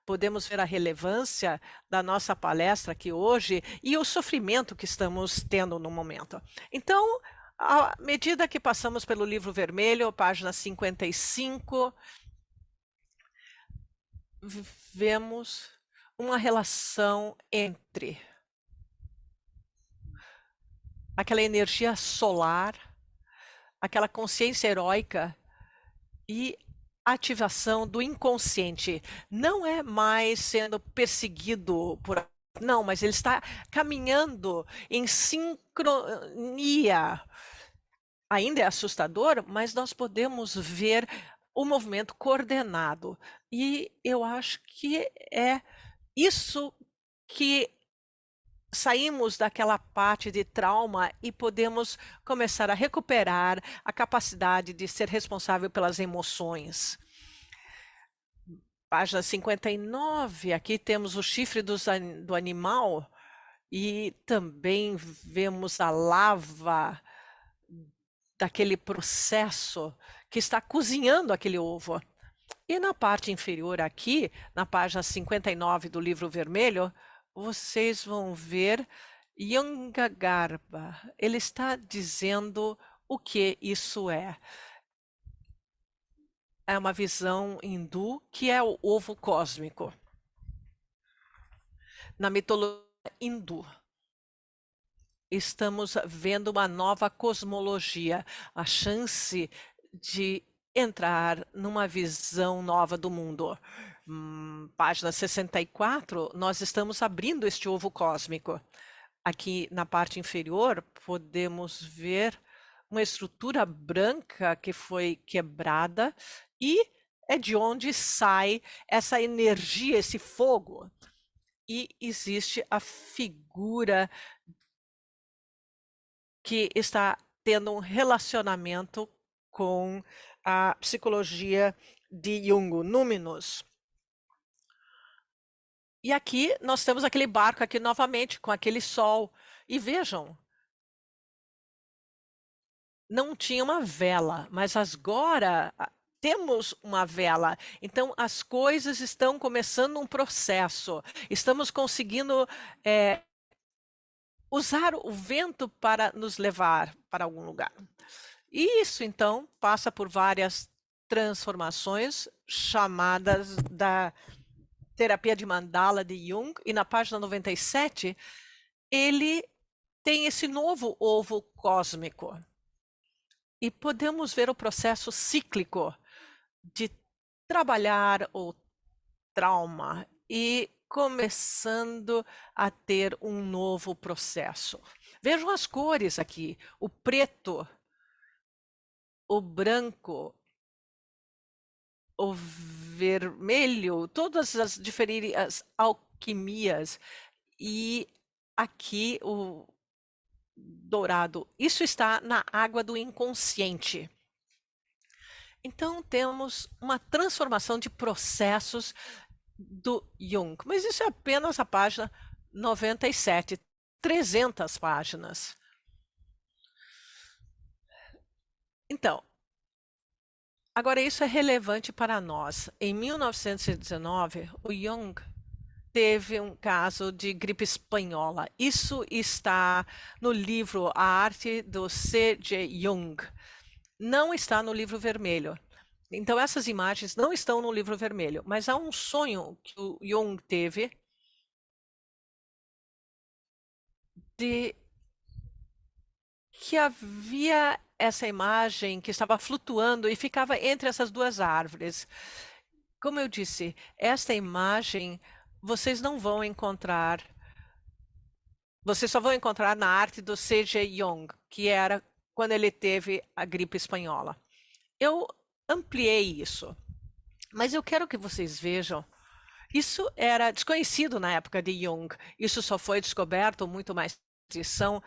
Podemos ver a relevância da nossa palestra aqui hoje e o sofrimento que estamos tendo no momento. Então, à medida que passamos pelo livro vermelho, página 55, vemos uma relação entre aquela energia solar, aquela consciência heróica e ativação do inconsciente. Não é mais sendo perseguido por. Não, mas ele está caminhando em sincronia. Ainda é assustador, mas nós podemos ver o movimento coordenado. E eu acho que é isso que saímos daquela parte de trauma e podemos começar a recuperar a capacidade de ser responsável pelas emoções. Página 59, aqui temos o chifre do animal e também vemos a lava daquele processo que está cozinhando aquele ovo. E na parte inferior aqui, na página 59 do livro vermelho, vocês vão ver Yangagarbha. Ele está dizendo o que isso é. É uma visão hindu que é o ovo cósmico. Na mitologia hindu, estamos vendo uma nova cosmologia, a chance de entrar numa visão nova do mundo. Página 64, nós estamos abrindo este ovo cósmico. Aqui na parte inferior, podemos ver uma estrutura branca que foi quebrada e é de onde sai essa energia, esse fogo. E existe a figura que está tendo um relacionamento com a psicologia de Jung, Númenos. E aqui nós temos aquele barco aqui novamente, com aquele sol. E vejam, não tinha uma vela, mas agora temos uma vela. Então, as coisas estão começando um processo. Estamos conseguindo usar o vento para nos levar para algum lugar. E isso, então, passa por várias transformações chamadas da terapia de mandala de Jung. E na página 97, ele tem esse novo ovo cósmico. E podemos ver o processo cíclico de trabalhar o trauma e começando a ter um novo processo. Vejam as cores aqui: o preto, o branco, o vermelho, todas as diferentes alquimias, e aqui o dourado. Isso está na água do inconsciente. Então, temos uma transformação de processos do Jung. Mas isso é apenas a página 97, 300 páginas. Então, agora isso é relevante para nós. Em 1919, o Jung teve um caso de gripe espanhola. Isso está no livro A Arte do C.G. Jung. Não está no livro vermelho. Então, essas imagens não estão no livro vermelho, mas há um sonho que o Jung teve de que havia essa imagem que estava flutuando e ficava entre essas duas árvores. Como eu disse, esta imagem vocês não vão encontrar, vocês só vão encontrar na arte do C.G. Jung, que era quando ele teve a gripe espanhola. Eu ampliei isso, mas eu quero que vocês vejam. Isso era desconhecido na época de Jung. Isso só foi descoberto muito mais tarde. São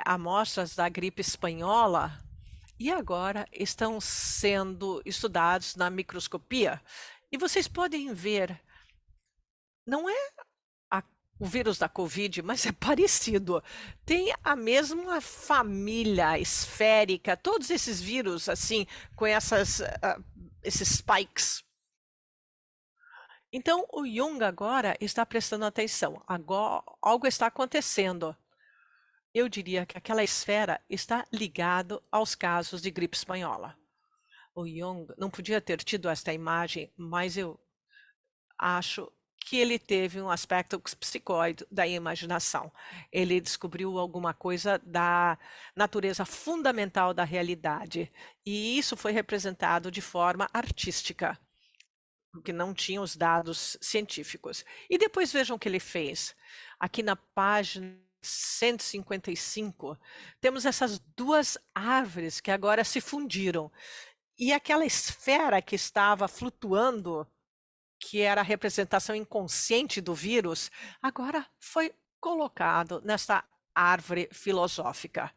amostras da gripe espanhola e agora estão sendo estudados na microscopia. E vocês podem ver, não é o vírus da Covid, mas é parecido. Tem a mesma família esférica, todos esses vírus, assim, com esses spikes. Então, o Jung agora está prestando atenção. Agora, algo está acontecendo. Eu diria que aquela esfera está ligada aos casos de gripe espanhola. O Jung não podia ter tido esta imagem, mas eu acho que ele teve um aspecto psicoide da imaginação. Ele descobriu alguma coisa da natureza fundamental da realidade. E isso foi representado de forma artística, porque não tinha os dados científicos. E depois vejam o que ele fez. Aqui na página 155, temos essas duas árvores que agora se fundiram. E aquela esfera que estava flutuando, que era a representação inconsciente do vírus, agora foi colocado nessa árvore filosófica.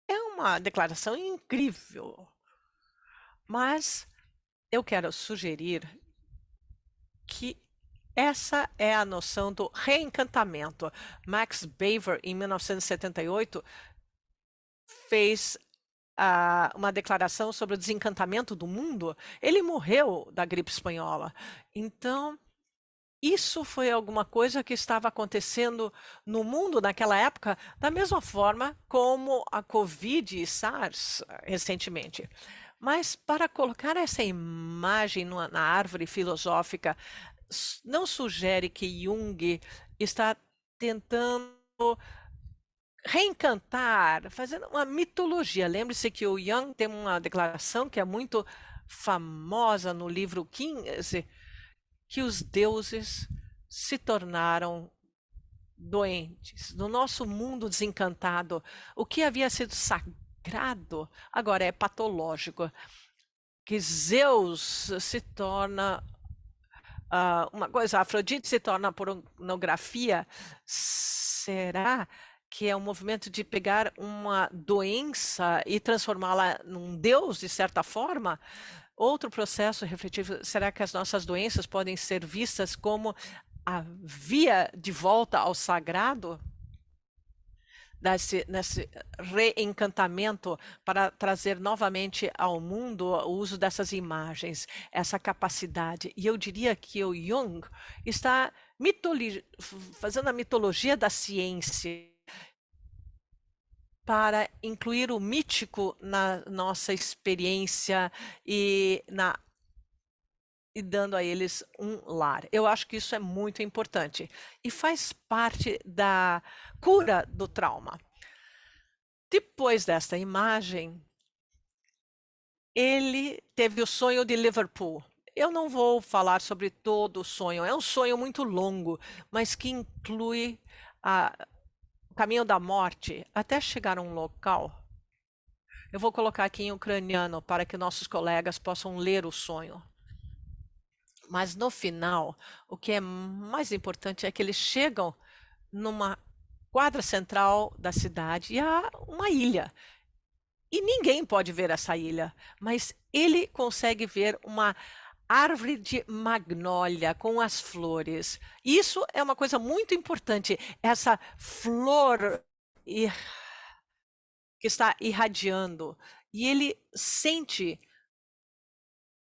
É uma declaração incrível, mas eu quero sugerir que essa é a noção do reencantamento. Max Beaver, em 1978, fez uma declaração sobre o desencantamento do mundo. Ele morreu da gripe espanhola. Então, isso foi alguma coisa que estava acontecendo no mundo naquela época, da mesma forma como a Covid e SARS recentemente. Mas para colocar essa imagem na árvore filosófica, não sugere que Jung está tentando reencantar, fazendo uma mitologia. Lembre-se que o Jung tem uma declaração que é muito famosa no livro 15, que os deuses se tornaram doentes, no nosso mundo desencantado, o que havia sido sagrado agora é patológico, que Zeus se torna uma coisa, Afrodite se torna pornografia, será que é um movimento de pegar uma doença e transformá-la num deus, de certa forma? Outro processo refletivo, será que as nossas doenças podem ser vistas como a via de volta ao sagrado? Nesse reencantamento para trazer novamente ao mundo o uso dessas imagens, essa capacidade. E eu diria que o Jung está fazendo a mitologia da ciência para incluir o mítico na nossa experiência e dando a eles um lar. Eu acho que isso é muito importante e faz parte da cura do trauma. Depois desta imagem, ele teve o sonho de Liverpool. Eu não vou falar sobre todo o sonho, é um sonho muito longo, mas que inclui o caminho da morte até chegar a um local. Eu vou colocar aqui em ucraniano para que nossos colegas possam ler o sonho. Mas no final, o que é mais importante é que eles chegam numa quadra central da cidade e há uma ilha. E ninguém pode ver essa ilha, mas ele consegue ver uma árvore de magnólia com as flores. Isso é uma coisa muito importante. Essa flor que está irradiando. E ele sente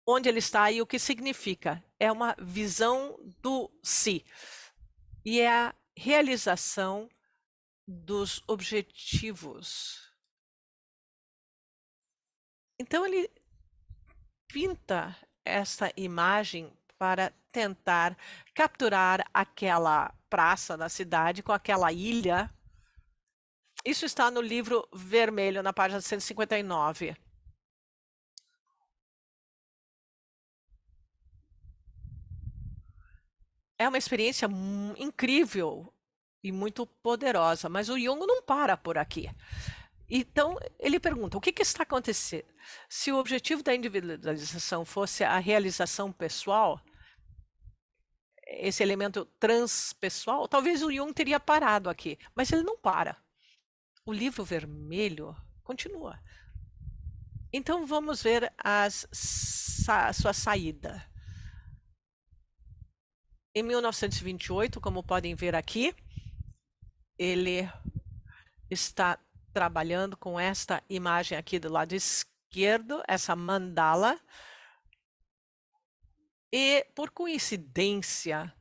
onde ele está e o que significa. É uma visão do si. E é a realização dos objetivos. Então ele pinta essa imagem para tentar capturar aquela praça da cidade com aquela ilha. Isso está no livro vermelho, na página 159. É uma experiência incrível e muito poderosa, mas o Jung não para por aqui. Então, ele pergunta: o que está acontecendo? Se o objetivo da individualização fosse a realização pessoal, esse elemento transpessoal, talvez o Jung teria parado aqui, mas ele não para. O livro vermelho continua. Então, vamos ver a sua saída. Em 1928, como podem ver aqui, ele está trabalhando com esta imagem aqui do lado esquerdo, essa mandala. E, por coincidência,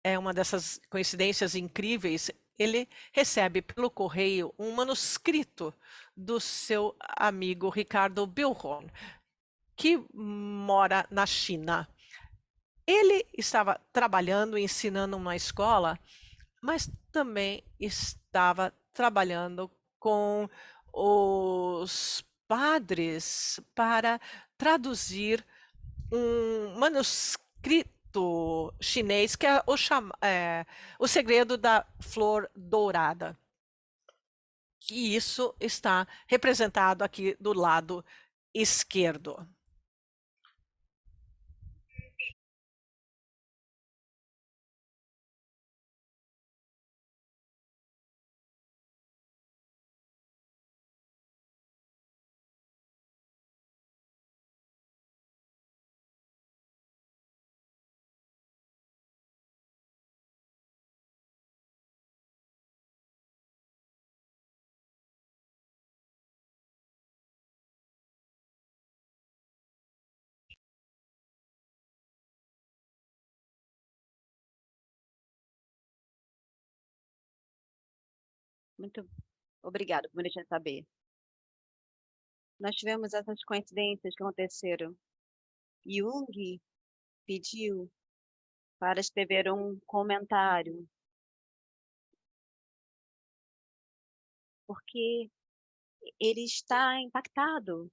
é uma dessas coincidências incríveis, ele recebe pelo correio um manuscrito do seu amigo Ricardo Bilhorn, que mora na China. Ele estava trabalhando, ensinando numa escola, mas também estava trabalhando com os padres para traduzir um manuscrito chinês que é o segredo da flor dourada. E isso está representado aqui do lado esquerdo. Muito obrigada por me deixar saber. Nós tivemos essas coincidências que aconteceram. Jung pediu para escrever um comentário, porque ele está impactado.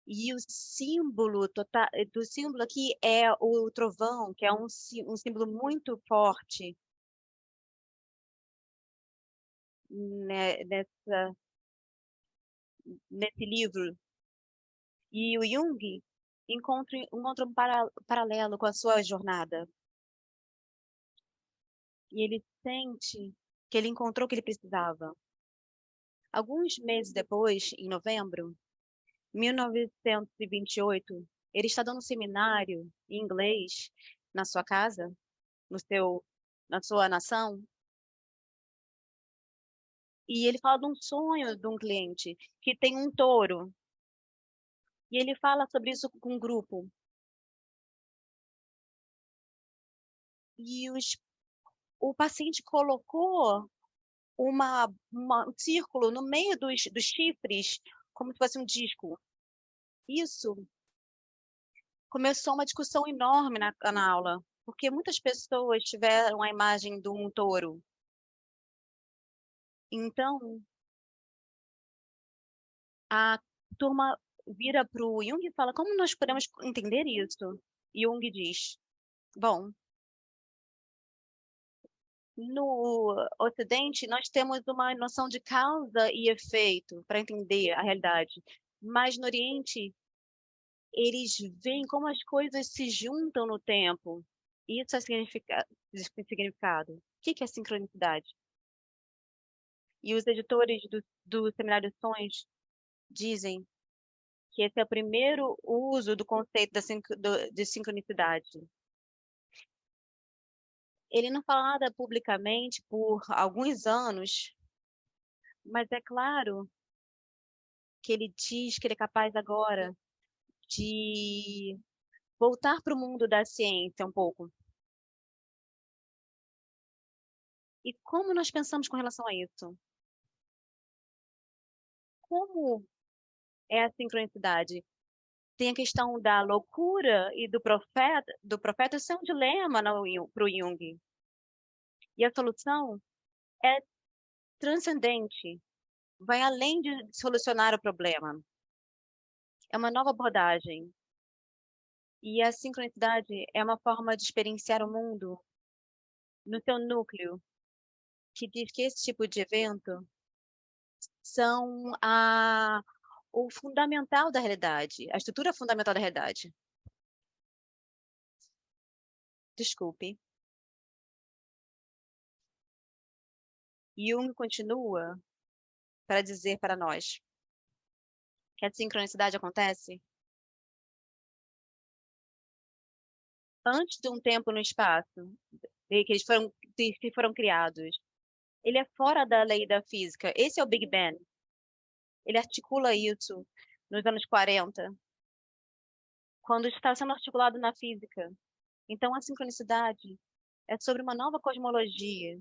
E o símbolo do símbolo aqui é o trovão, que é um símbolo muito forte. nesse livro. E o Jung encontra um paralelo com a sua jornada. E ele sente que ele encontrou o que ele precisava. Alguns meses depois, em novembro de 1928, ele está dando um seminário em inglês na sua casa, na sua nação, e ele fala de um sonho de um cliente que tem um touro. E ele fala sobre isso com um grupo. E o paciente colocou um círculo no meio dos chifres, como se fosse um disco. Isso começou uma discussão enorme na aula, porque muitas pessoas tiveram a imagem de um touro. Então, a turma vira para o Jung e fala, como nós podemos entender isso? Jung diz, bom, no Ocidente, nós temos uma noção de causa e efeito para entender a realidade. Mas no Oriente, eles veem como as coisas se juntam no tempo. Isso é significado. O que é sincronicidade? E os editores do Seminário Sonhos dizem que esse é o primeiro uso do conceito de sincronicidade. Ele não fala nada publicamente por alguns anos, mas é claro que ele diz que ele é capaz agora de voltar para o mundo da ciência um pouco. E como nós pensamos com relação a isso? Como é a sincronicidade? Tem a questão da loucura e do profeta, isso é um dilema para o Jung. E a solução é transcendente, vai além de solucionar o problema. É uma nova abordagem. E a sincronicidade é uma forma de experienciar o mundo no seu núcleo, que diz que esse tipo de evento são o fundamental da realidade, a estrutura fundamental da realidade. Desculpe. Jung continua para dizer para nós que a sincronicidade acontece antes de um tempo no espaço, que foram criados. Ele é fora da lei da física. Esse é o Big Bang. Ele articula isso nos anos 40, quando está sendo articulado na física. Então, a sincronicidade é sobre uma nova cosmologia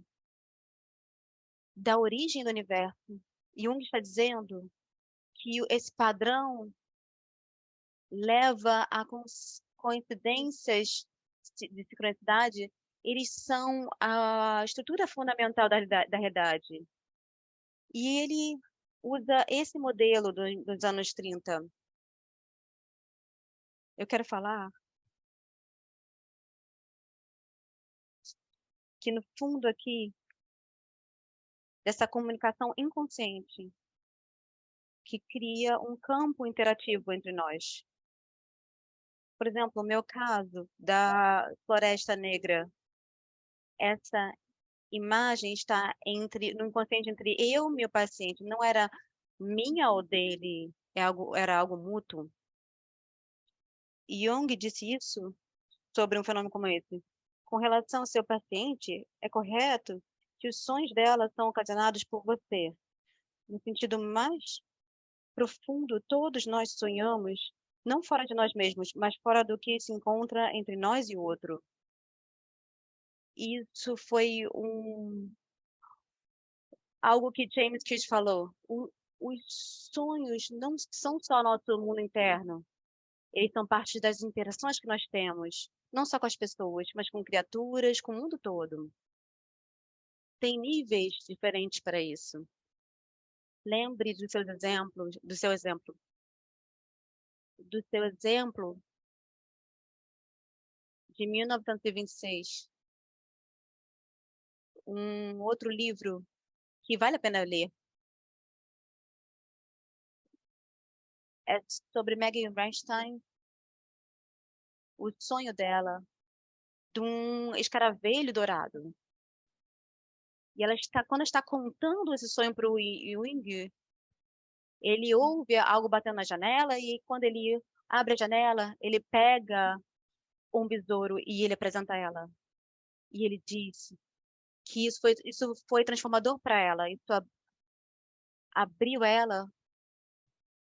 da origem do universo. Jung está dizendo que esse padrão leva a coincidências de sincronicidade, eles são a estrutura fundamental da realidade. E ele usa esse modelo dos anos 30. Eu quero falar que, no fundo, aqui, dessa comunicação inconsciente, que cria um campo interativo entre nós. Por exemplo, o meu caso da Floresta Negra, essa imagem está no inconsciente entre eu e meu paciente, não era minha ou dele, era algo mútuo. Jung disse isso sobre um fenômeno como esse. Com relação ao seu paciente, é correto que os sonhos dela são ocasionados por você. No sentido mais profundo, todos nós sonhamos, não fora de nós mesmos, mas fora do que se encontra entre nós e o outro. Isso foi algo que James Clear falou. Os sonhos não são só nosso mundo interno. Eles são parte das interações que nós temos, não só com as pessoas, mas com criaturas, com o mundo todo. Tem níveis diferentes para isso. Lembre dos seus exemplos, do seu exemplo de 1926. Um outro livro que vale a pena ler. É sobre Maggie Bernstein, o sonho dela de um escaravelho dourado. E quando está contando esse sonho para o Ying, ele ouve algo batendo na janela e quando ele abre a janela, ele pega um besouro e ele apresenta a ela. E ele diz que isso foi transformador para ela. Abriu ela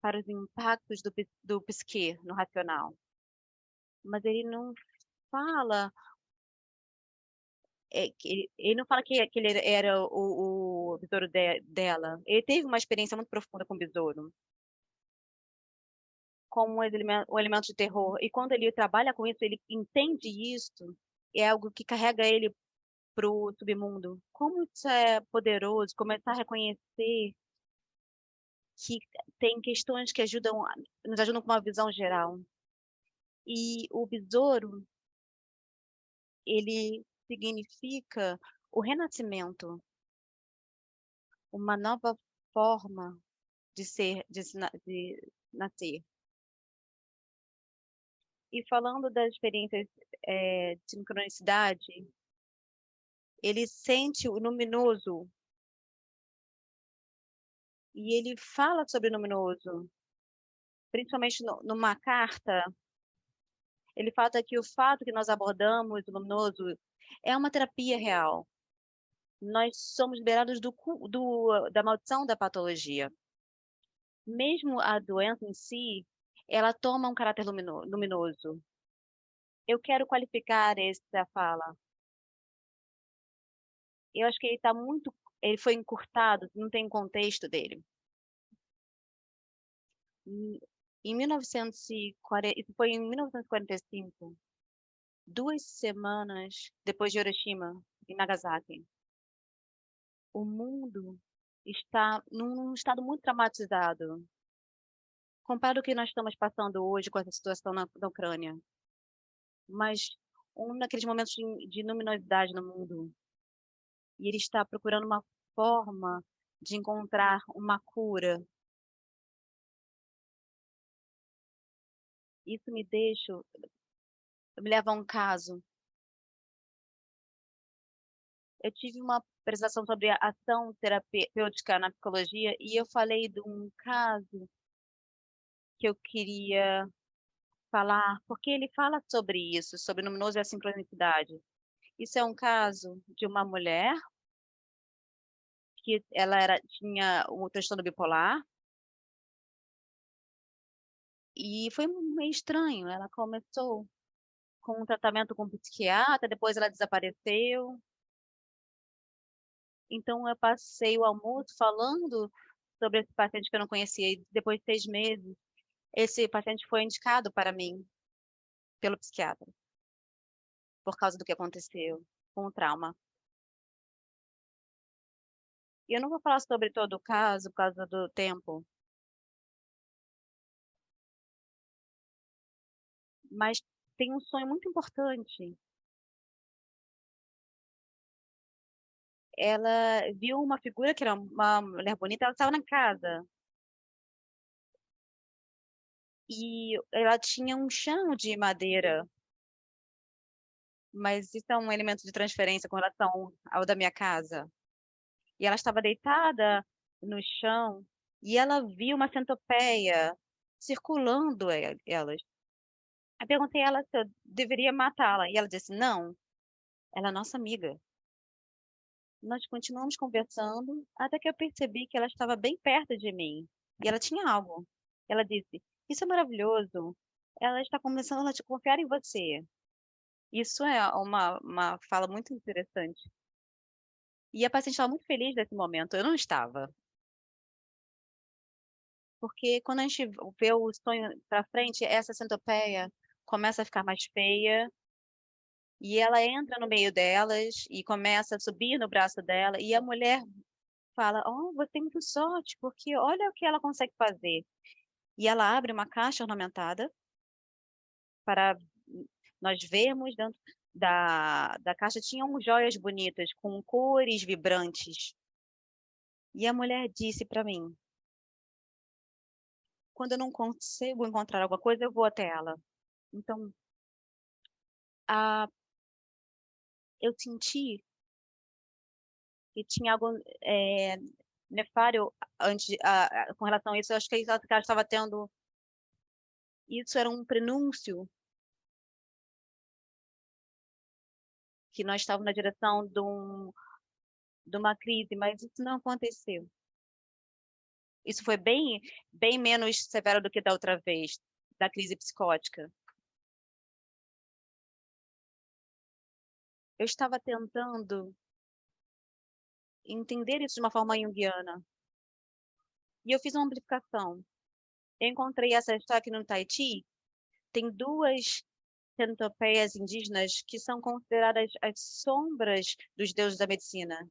para os impactos do psique no racional. Mas ele não fala, ele não fala que ele era o besouro dela. Ele teve uma experiência muito profunda com o besouro, como um elemento de terror. E quando ele trabalha com isso, ele entende isso, é algo que carrega ele para o submundo. Como isso é poderoso, começar a reconhecer que tem questões que nos ajudam com uma visão geral. E o besouro, ele significa o renascimento, uma nova forma de ser, de nascer. E falando das experiências de sincronicidade, ele sente o luminoso e ele fala sobre o luminoso, principalmente numa carta. Ele fala que o fato que nós abordamos o luminoso é uma terapia real. Nós somos liberados da maldição da patologia. Mesmo a doença em si, ela toma um caráter luminoso. Eu quero qualificar essa fala. Eu acho que ele foi encurtado, não tem contexto dele. Em 1940, isso foi em 1945, 2 semanas depois de Hiroshima e Nagasaki. O mundo está num estado muito traumatizado, comparado ao que nós estamos passando hoje com essa situação na Ucrânia. Mas um daqueles momentos de luminosidade no mundo. E ele está procurando uma forma de encontrar uma cura. Isso me leva a um caso. Eu tive uma apresentação sobre a ação terapêutica na psicologia e eu falei de um caso que eu queria falar, porque ele fala sobre isso, sobre o luminoso e a sincronicidade. Isso é um caso de uma mulher que tinha um transtorno bipolar e foi meio estranho. Ela começou com um tratamento com um psiquiatra, depois ela desapareceu. Então eu passei o almoço falando sobre esse paciente que eu não conhecia e depois de 6 meses, esse paciente foi indicado para mim pelo psiquiatra por causa do que aconteceu com o trauma. E eu não vou falar sobre todo o caso por causa do tempo, mas tem um sonho muito importante. Ela viu uma figura que era uma mulher bonita, ela estava na casa. E ela tinha um chão de madeira, mas isso é um elemento de transferência com relação ao da minha casa. E ela estava deitada no chão e ela viu uma centopeia circulando elas. Eu perguntei a ela se eu deveria matá-la e ela disse: não, ela é nossa amiga. Nós continuamos conversando até que eu percebi que ela estava bem perto de mim e ela tinha algo. Ela disse: isso é maravilhoso. Ela está começando a te confiar em você. Isso é uma fala muito interessante. E a paciente estava muito feliz nesse momento. Eu não estava. Porque quando a gente vê o sonho para frente, essa centopeia começa a ficar mais feia e ela entra no meio delas e começa a subir no braço dela e a mulher fala: "Oh, você tem muita sorte, porque olha o que ela consegue fazer". E ela abre uma caixa ornamentada para nós vermos dentro da caixa tinham joias bonitas com cores vibrantes. E a mulher disse para mim: quando eu não consigo encontrar alguma coisa, eu vou até ela. Então, ah, eu senti que tinha algo nefário antes, com relação a isso. Eu acho que ela estava tendo. Isso era um prenúncio que nós estávamos na direção de uma crise, mas isso não aconteceu. Isso foi bem menos severo do que da outra vez, da crise psicótica. Eu estava tentando entender isso de uma forma junguiana. E eu fiz uma amplificação. Eu encontrei essa história aqui no Tahiti. Tem duas centopeias indígenas que são consideradas as sombras dos deuses da medicina.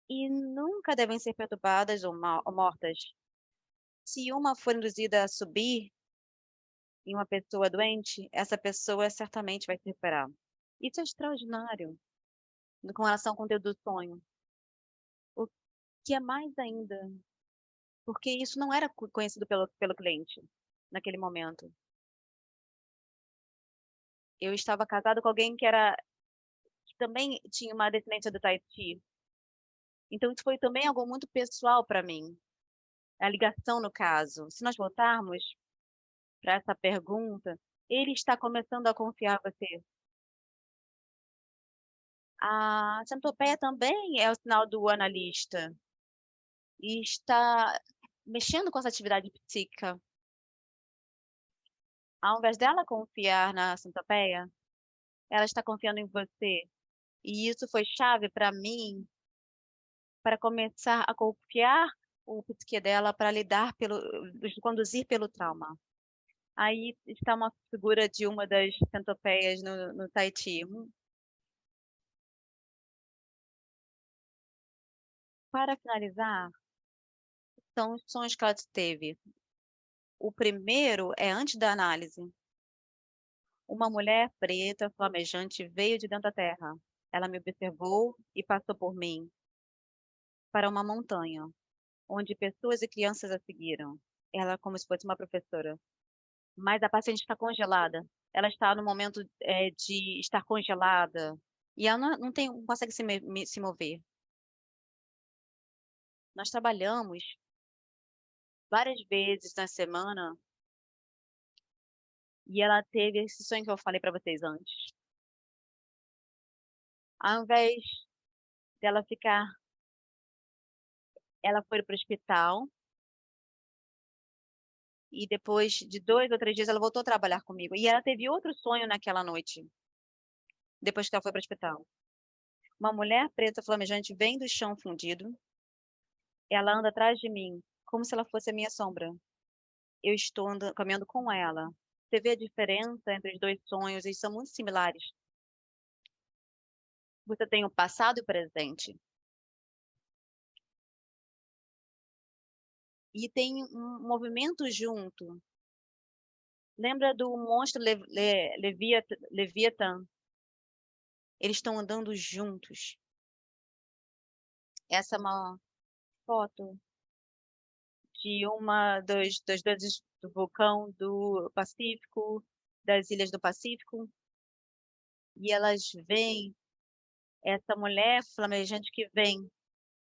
E nunca devem ser perturbadas ou mortas. Se uma for induzida a subir em uma pessoa doente, essa pessoa certamente vai se recuperar. Isso é extraordinário com relação ao conteúdo do sonho. O que é mais ainda, porque isso não era conhecido pelo cliente naquele momento. Eu estava casado com alguém que também tinha uma descendência do Tahiti. Então isso foi também algo muito pessoal para mim. A ligação no caso. Se nós voltarmos para essa pergunta, ele está começando a confiar em você. A centopeia também é o sinal do analista e está mexendo com essa atividade psíquica. Ao invés dela confiar na centopeia, ela está confiando em você. E isso foi chave para mim, para começar a confiar o psique dela para conduzir pelo trauma. Aí está uma figura de uma das centopeias no Tahiti. Para finalizar, são os sonhos que ela teve. O primeiro é antes da análise. Uma mulher preta, flamejante, veio de dentro da terra. Ela me observou e passou por mim para uma montanha, onde pessoas e crianças a seguiram. Ela como se fosse uma professora. Mas a paciente está congelada. Ela está no momento de estar congelada. E ela não consegue se mover. Nós trabalhamos várias vezes na semana e ela teve esse sonho que eu falei para vocês antes. Ao invés dela ficar, ela foi para o hospital e depois de 2 ou 3 dias ela voltou a trabalhar comigo. E ela teve outro sonho naquela noite, depois que ela foi para o hospital. Uma mulher preta flamejante vem do chão fundido. Ela anda atrás de mim, como se ela fosse a minha sombra. Eu estou caminhando com ela. Você vê a diferença entre os dois sonhos? Eles são muito similares. Você tem o passado e o presente. E tem um movimento junto. Lembra do monstro Leviatã? Eles estão andando juntos. Essa é uma foto de uma dos deuses do vulcão do Pacífico, das ilhas do Pacífico. E elas veem essa mulher flamejante que vem.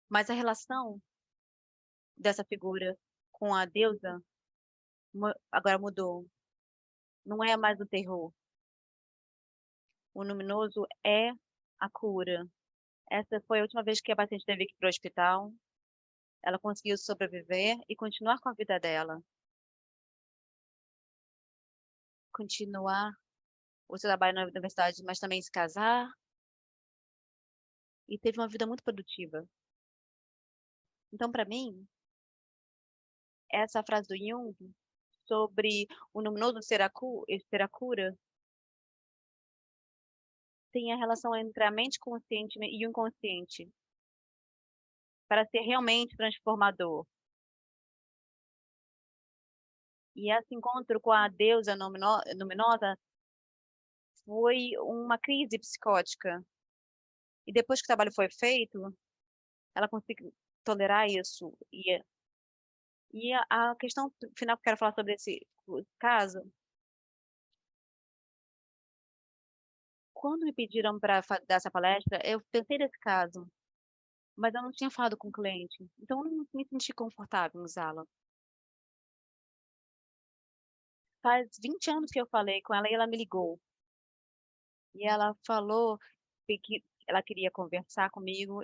Mas a relação dessa figura com a deusa agora mudou. Não é mais o terror. O luminoso é a cura. Essa foi a última vez que a paciente teve que ir para o hospital. Ela conseguiu sobreviver e continuar com a vida dela. Continuar o seu trabalho na universidade, mas também se casar. E teve uma vida muito produtiva. Então, para mim, essa frase do Jung sobre o luminoso ser a cura tem a relação entre a mente consciente e o inconsciente para ser realmente transformador. E esse encontro com a deusa luminosa foi uma crise psicótica. E depois que o trabalho foi feito, ela consiga tolerar isso. E a questão final que eu quero falar sobre esse caso, quando me pediram para dar essa palestra, eu pensei nesse caso, mas eu não tinha falado com o cliente, então eu não me senti confortável em usá-la. Faz 20 anos que eu falei com ela e ela me ligou. E ela falou que ela queria conversar comigo.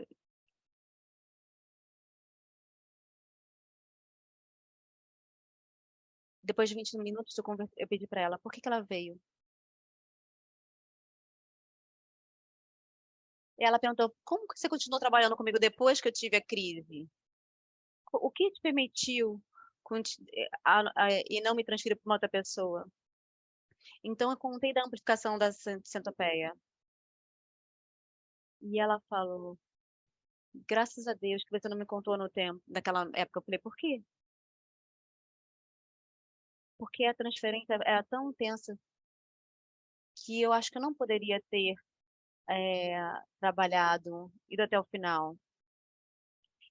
Depois de 20 minutos eu pedi para ela: "Por que que ela veio?". E ela perguntou: "Como que você continuou trabalhando comigo depois que eu tive a crise? O que te permitiu e não me transferir para uma outra pessoa?". Então eu contei da amplificação da centopeia. E ela falou: "Graças a Deus que você não me contou no tempo naquela época". Eu falei: "Por quê?". "Porque a transferência era tão intensa que eu acho que eu não poderia ter, trabalhado, ido até o final,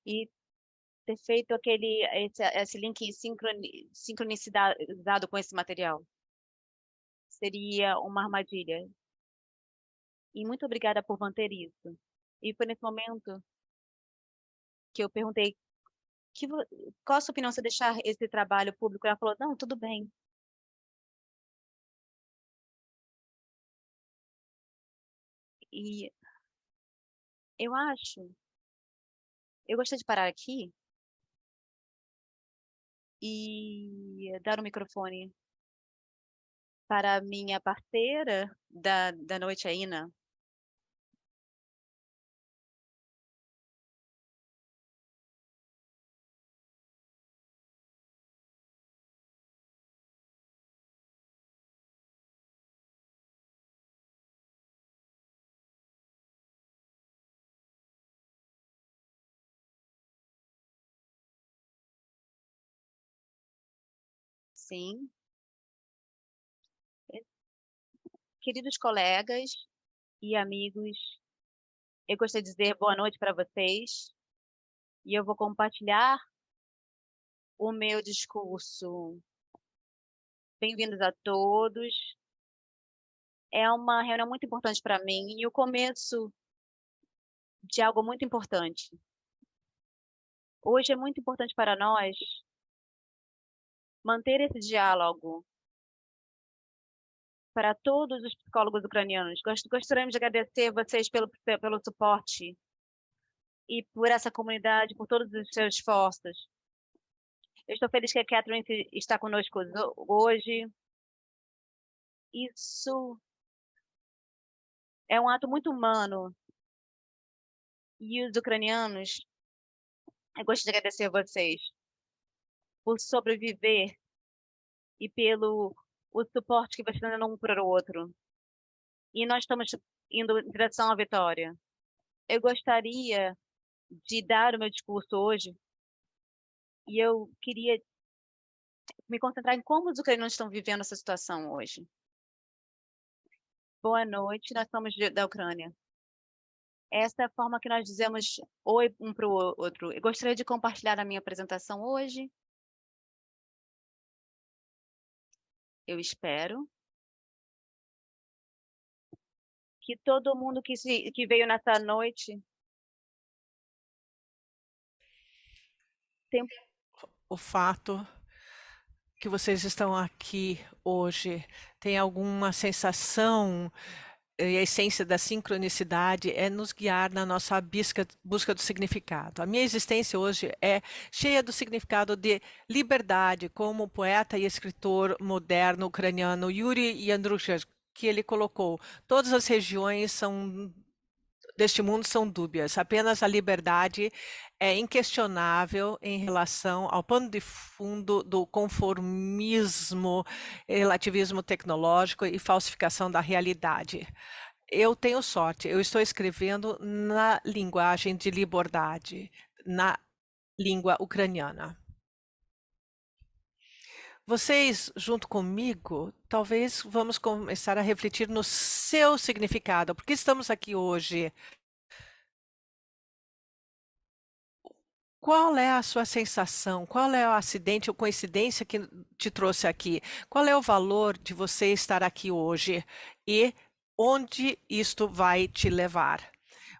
e ter feito esse link sincronizado com esse material. Seria uma armadilha. E muito obrigada por manter isso". E foi nesse momento que eu perguntei: "Que vo Qual a sua opinião se eu deixar esse trabalho público?". Ela falou: "Não, tudo bem". E eu acho eu gostaria de parar aqui e dar o microfone para a minha parceira da noite, a Ina. Sim. Eh, Queridos colegas e amigos, eu gostaria de dizer boa noite para vocês, e eu vou compartilhar o meu discurso. Bem-vindos a todos. É uma reunião muito importante para mim e o começo de algo muito importante. Hoje é muito importante para nós manter esse diálogo para todos os psicólogos ucranianos. Gostaríamos de agradecer vocês pelo suporte e por essa comunidade, por todos os seus esforços. Eu estou feliz que a Catherine está conosco hoje. Isso é um ato muito humano e os ucranianos, eu gostaria de agradecer a vocês por sobreviver e pelo o suporte que vocês estão dando um para o outro. E nós estamos indo em direção à vitória. Eu gostaria de dar o meu discurso hoje e eu queria me concentrar em como os ucranianos estão vivendo essa situação hoje. Boa noite, nós somos da Ucrânia. Essa é a forma que nós dizemos oi um para o outro. Eu gostaria de compartilhar a minha apresentação hoje. Eu espero que todo mundo que veio nessa noite tem. O fato que vocês estão aqui hoje tem alguma sensação, e a essência da sincronicidade é nos guiar na nossa busca do significado. A minha existência hoje é cheia do significado de liberdade, como o poeta e escritor moderno ucraniano Yuri Andrushev, que ele colocou: todas as regiões deste mundo são dúbias, apenas a liberdade é inquestionável em relação ao pano de fundo do conformismo, relativismo tecnológico e falsificação da realidade. Eu tenho sorte, eu estou escrevendo na linguagem de liberdade, na língua ucraniana. Vocês, junto comigo, talvez vamos começar a refletir no seu significado. Por que estamos aqui hoje? Qual é a sua sensação? Qual é o acidente ou coincidência que te trouxe aqui? Qual é o valor de você estar aqui hoje? E onde isto vai te levar?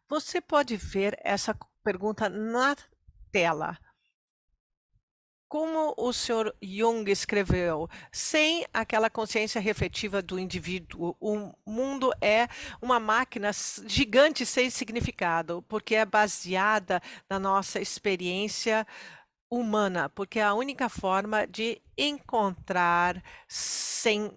Você pode ver essa pergunta na tela. Como o senhor Jung escreveu, sem aquela consciência refletiva do indivíduo, o mundo é uma máquina gigante sem significado, porque é baseada na nossa experiência humana, porque é a única forma de encontrar sem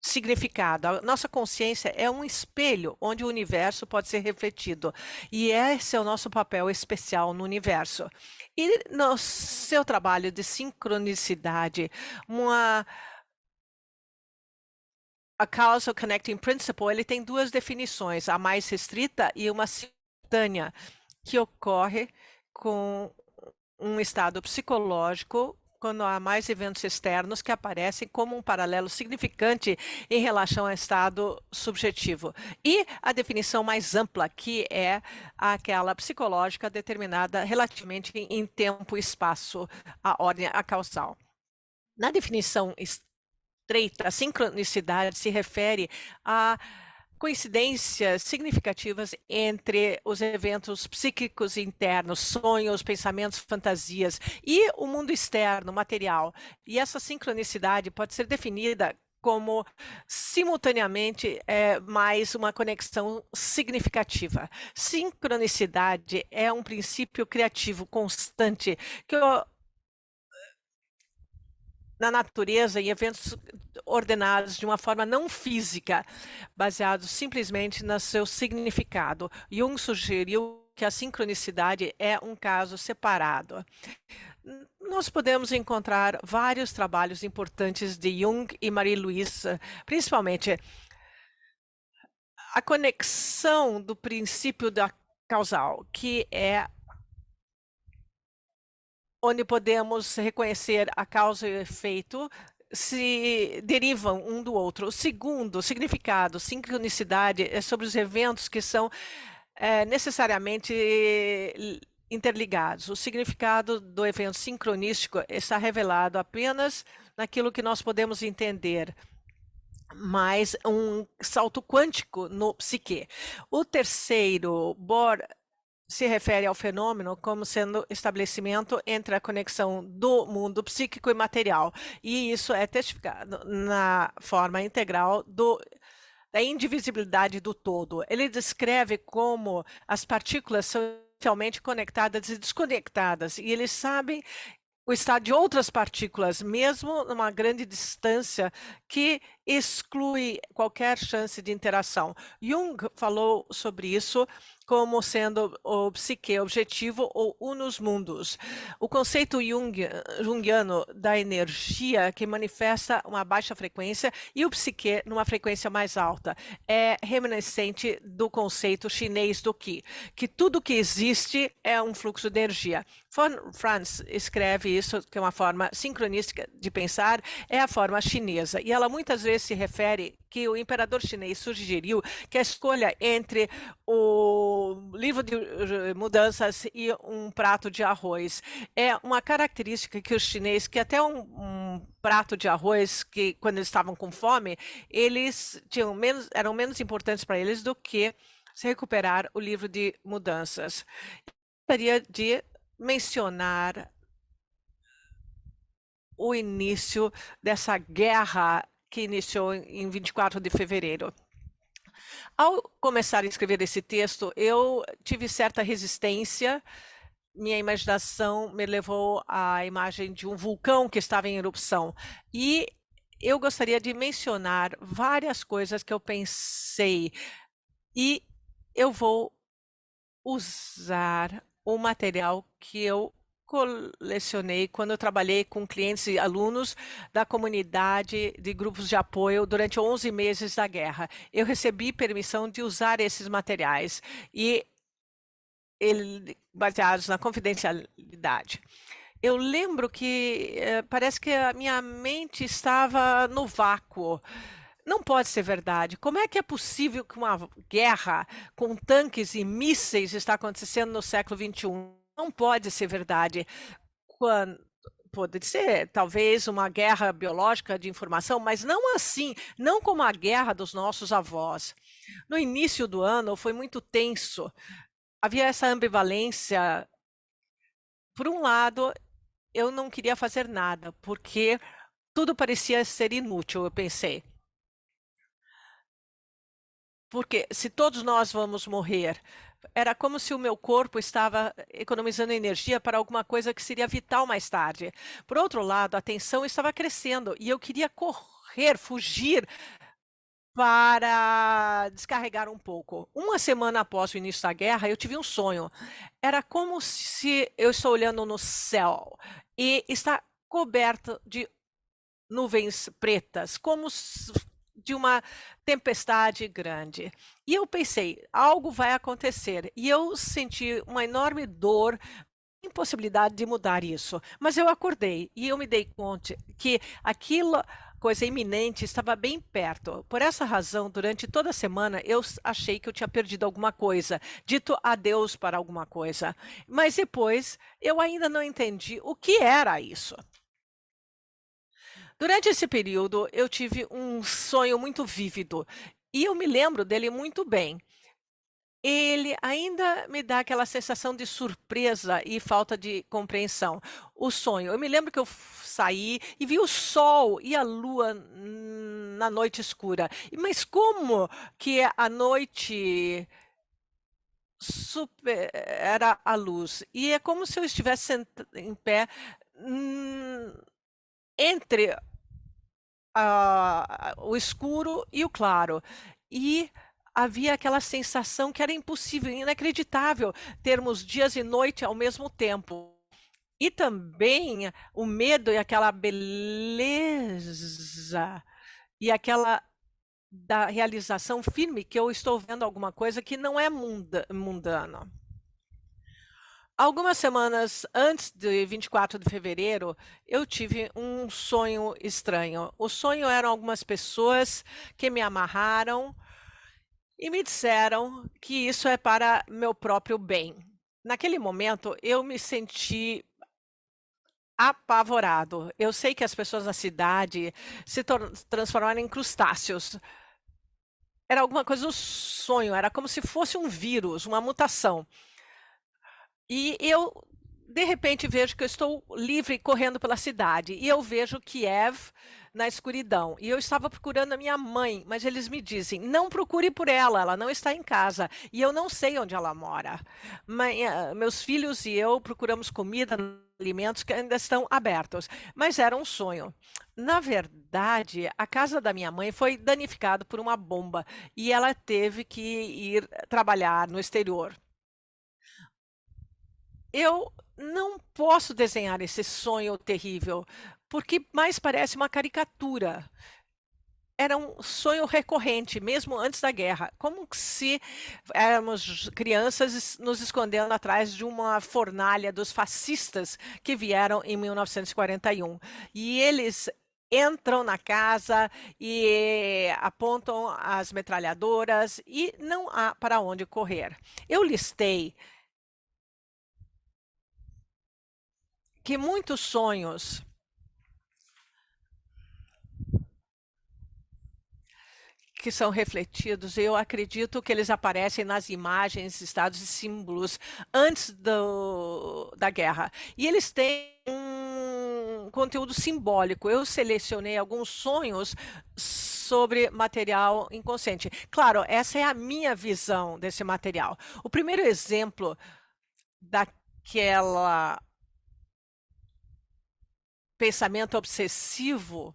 significado. A nossa consciência é um espelho onde o universo pode ser refletido. E esse é o nosso papel especial no universo. E no seu trabalho de sincronicidade, a Causal Connecting Principle, ele tem duas definições, a mais restrita e uma simultânea, que ocorre com um estado psicológico quando há mais eventos externos que aparecem como um paralelo significante em relação ao estado subjetivo. E a definição mais ampla, que é aquela psicológica determinada relativamente em tempo e espaço, a ordem a causal. Na definição estreita, a sincronicidade se refere a coincidências significativas entre os eventos psíquicos internos, sonhos, pensamentos, fantasias e o mundo externo, material. E essa sincronicidade pode ser definida como simultaneamente mais uma conexão significativa. Sincronicidade é um princípio criativo constante que na natureza, em eventos ordenados de uma forma não física, baseados simplesmente no seu significado. Jung sugeriu que a sincronicidade é um caso separado. Nós podemos encontrar vários trabalhos importantes de Jung e Marie-Louise, principalmente a conexão do princípio da causal, que é onde podemos reconhecer a causa e o efeito se derivam um do outro. O segundo, significado, sincronicidade, é sobre os eventos que são necessariamente interligados. O significado do evento sincronístico está revelado apenas naquilo que nós podemos entender, mas um salto quântico no psique. O terceiro, Bohr se refere ao fenômeno como sendo estabelecimento entre a conexão do mundo psíquico e material. E isso é testificado na forma integral da indivisibilidade do todo. Ele descreve como as partículas são inicialmente conectadas e desconectadas, e eles sabem o estado de outras partículas, mesmo numa grande distância, que exclui qualquer chance de interação. Jung falou sobre isso como sendo o psique objetivo ou unus mundus. O conceito jungiano da energia que manifesta uma baixa frequência e o psique numa frequência mais alta é reminiscente do conceito chinês do Qi, que tudo que existe é um fluxo de energia. Von Franz escreve isso, que é uma forma sincronística de pensar, é a forma chinesa. E ela muitas vezes se refere que o imperador chinês sugeriu que a escolha entre o livro de mudanças e um prato de arroz é uma característica que os chineses, que até um prato de arroz, que quando eles estavam com fome, eles eram menos importantes para eles do que se recuperar o livro de mudanças. Gostaria de mencionar o início dessa guerra que iniciou em 24 de fevereiro. Ao começar a escrever esse texto, eu tive certa resistência. Minha imaginação me levou à imagem de um vulcão que estava em erupção. E eu gostaria de mencionar várias coisas que eu pensei. E eu vou usar o material que eu colecionei quando eu trabalhei com clientes e alunos da comunidade de grupos de apoio durante 11 meses da guerra. Eu recebi permissão de usar esses materiais e baseados na confidencialidade. Eu lembro que parece que a minha mente estava no vácuo. Não pode ser verdade. Como é que é possível que uma guerra com tanques e mísseis está acontecendo no século XXI? não pode ser verdade. Quando pode ser, talvez, uma guerra biológica de informação, mas não assim, não como a guerra dos nossos avós. No início do ano foi muito tenso. Havia essa ambivalência. Por um lado, eu não queria fazer nada, porque tudo parecia ser inútil, eu pensei. Porque se todos nós vamos morrer, era como se o meu corpo estava economizando energia para alguma coisa que seria vital mais tarde. Por outro lado, a tensão estava crescendo e eu queria correr, fugir para descarregar um pouco. Uma semana após o início da guerra, eu tive um sonho. Era como se eu estou olhando no céu e está coberto de nuvens pretas, como de uma tempestade grande. E eu pensei, algo vai acontecer. E eu senti uma enorme dor, impossibilidade de mudar isso. Mas eu acordei e eu me dei conta que aquilo, coisa iminente, estava bem perto. Por essa razão, durante toda a semana, eu achei que eu tinha perdido alguma coisa, dito adeus para alguma coisa. Mas depois, eu ainda não entendi o que era isso. Durante esse período, eu tive um sonho muito vívido e eu me lembro dele muito bem. Ele ainda me dá aquela sensação de surpresa e falta de compreensão. O sonho. Eu me lembro que eu saí e vi o sol e a lua na noite escura. Mas como que a noite era a luz? E é como se eu estivesse em pé entre o escuro e o claro. E havia aquela sensação que era impossível, inacreditável, termos dias e noite ao mesmo tempo. E também o medo e aquela beleza e aquela da realização firme que eu estou vendo alguma coisa que não é mundano. Algumas semanas antes de 24 de fevereiro, eu tive um sonho estranho. O sonho eram algumas pessoas que me amarraram e me disseram que isso é para meu próprio bem. Naquele momento, eu me senti apavorado. Eu sei que as pessoas na cidade se transformaram em crustáceos. Era alguma coisa, um sonho, era como se fosse um vírus, uma mutação. E eu, de repente, vejo que eu estou livre correndo pela cidade. E eu vejo Kiev na escuridão. E eu estava procurando a minha mãe, mas eles me dizem: não procure por ela, ela não está em casa. E eu não sei onde ela mora. Meus filhos e eu procuramos comida, alimentos que ainda estão abertos. Mas era um sonho. Na verdade, a casa da minha mãe foi danificada por uma bomba e ela teve que ir trabalhar no exterior. Eu não posso desenhar esse sonho terrível, porque mais parece uma caricatura. Era um sonho recorrente, mesmo antes da guerra, como se éramos crianças nos escondendo atrás de uma fornalha dos fascistas que vieram em 1941. E eles entram na casa e apontam as metralhadoras e não há para onde correr. Eu listei que muitos sonhos que são refletidos, eu acredito que eles aparecem nas imagens, estados e símbolos antes da guerra. E eles têm um conteúdo simbólico. Eu selecionei alguns sonhos sobre material inconsciente. Claro, essa é a minha visão desse material. O primeiro exemplo daquela pensamento obsessivo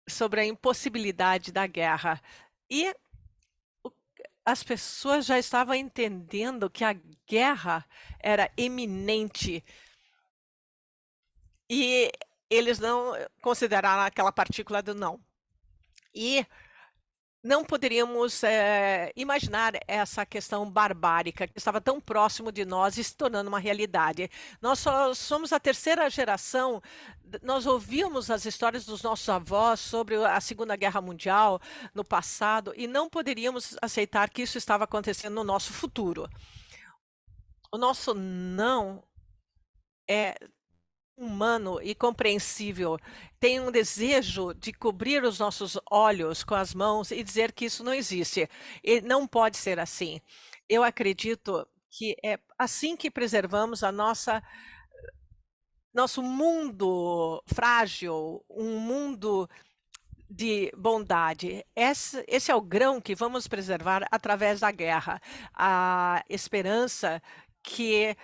sobre a impossibilidade da guerra. E as pessoas já estavam entendendo que a guerra era iminente e eles não consideraram aquela partícula do não. E não poderíamos imaginar essa questão barbárica que estava tão próximo de nós e se tornando uma realidade. Nós só somos a terceira geração, nós ouvimos as histórias dos nossos avós sobre a Segunda Guerra Mundial no passado e não poderíamos aceitar que isso estava acontecendo no nosso futuro. O nosso não é humano e compreensível. Tem um desejo de cobrir os nossos olhos com as mãos e dizer que isso não existe. E não pode ser assim. Eu acredito que é assim que preservamos a nosso mundo frágil, um mundo de bondade. Esse é o grão que vamos preservar através da guerra. A esperança que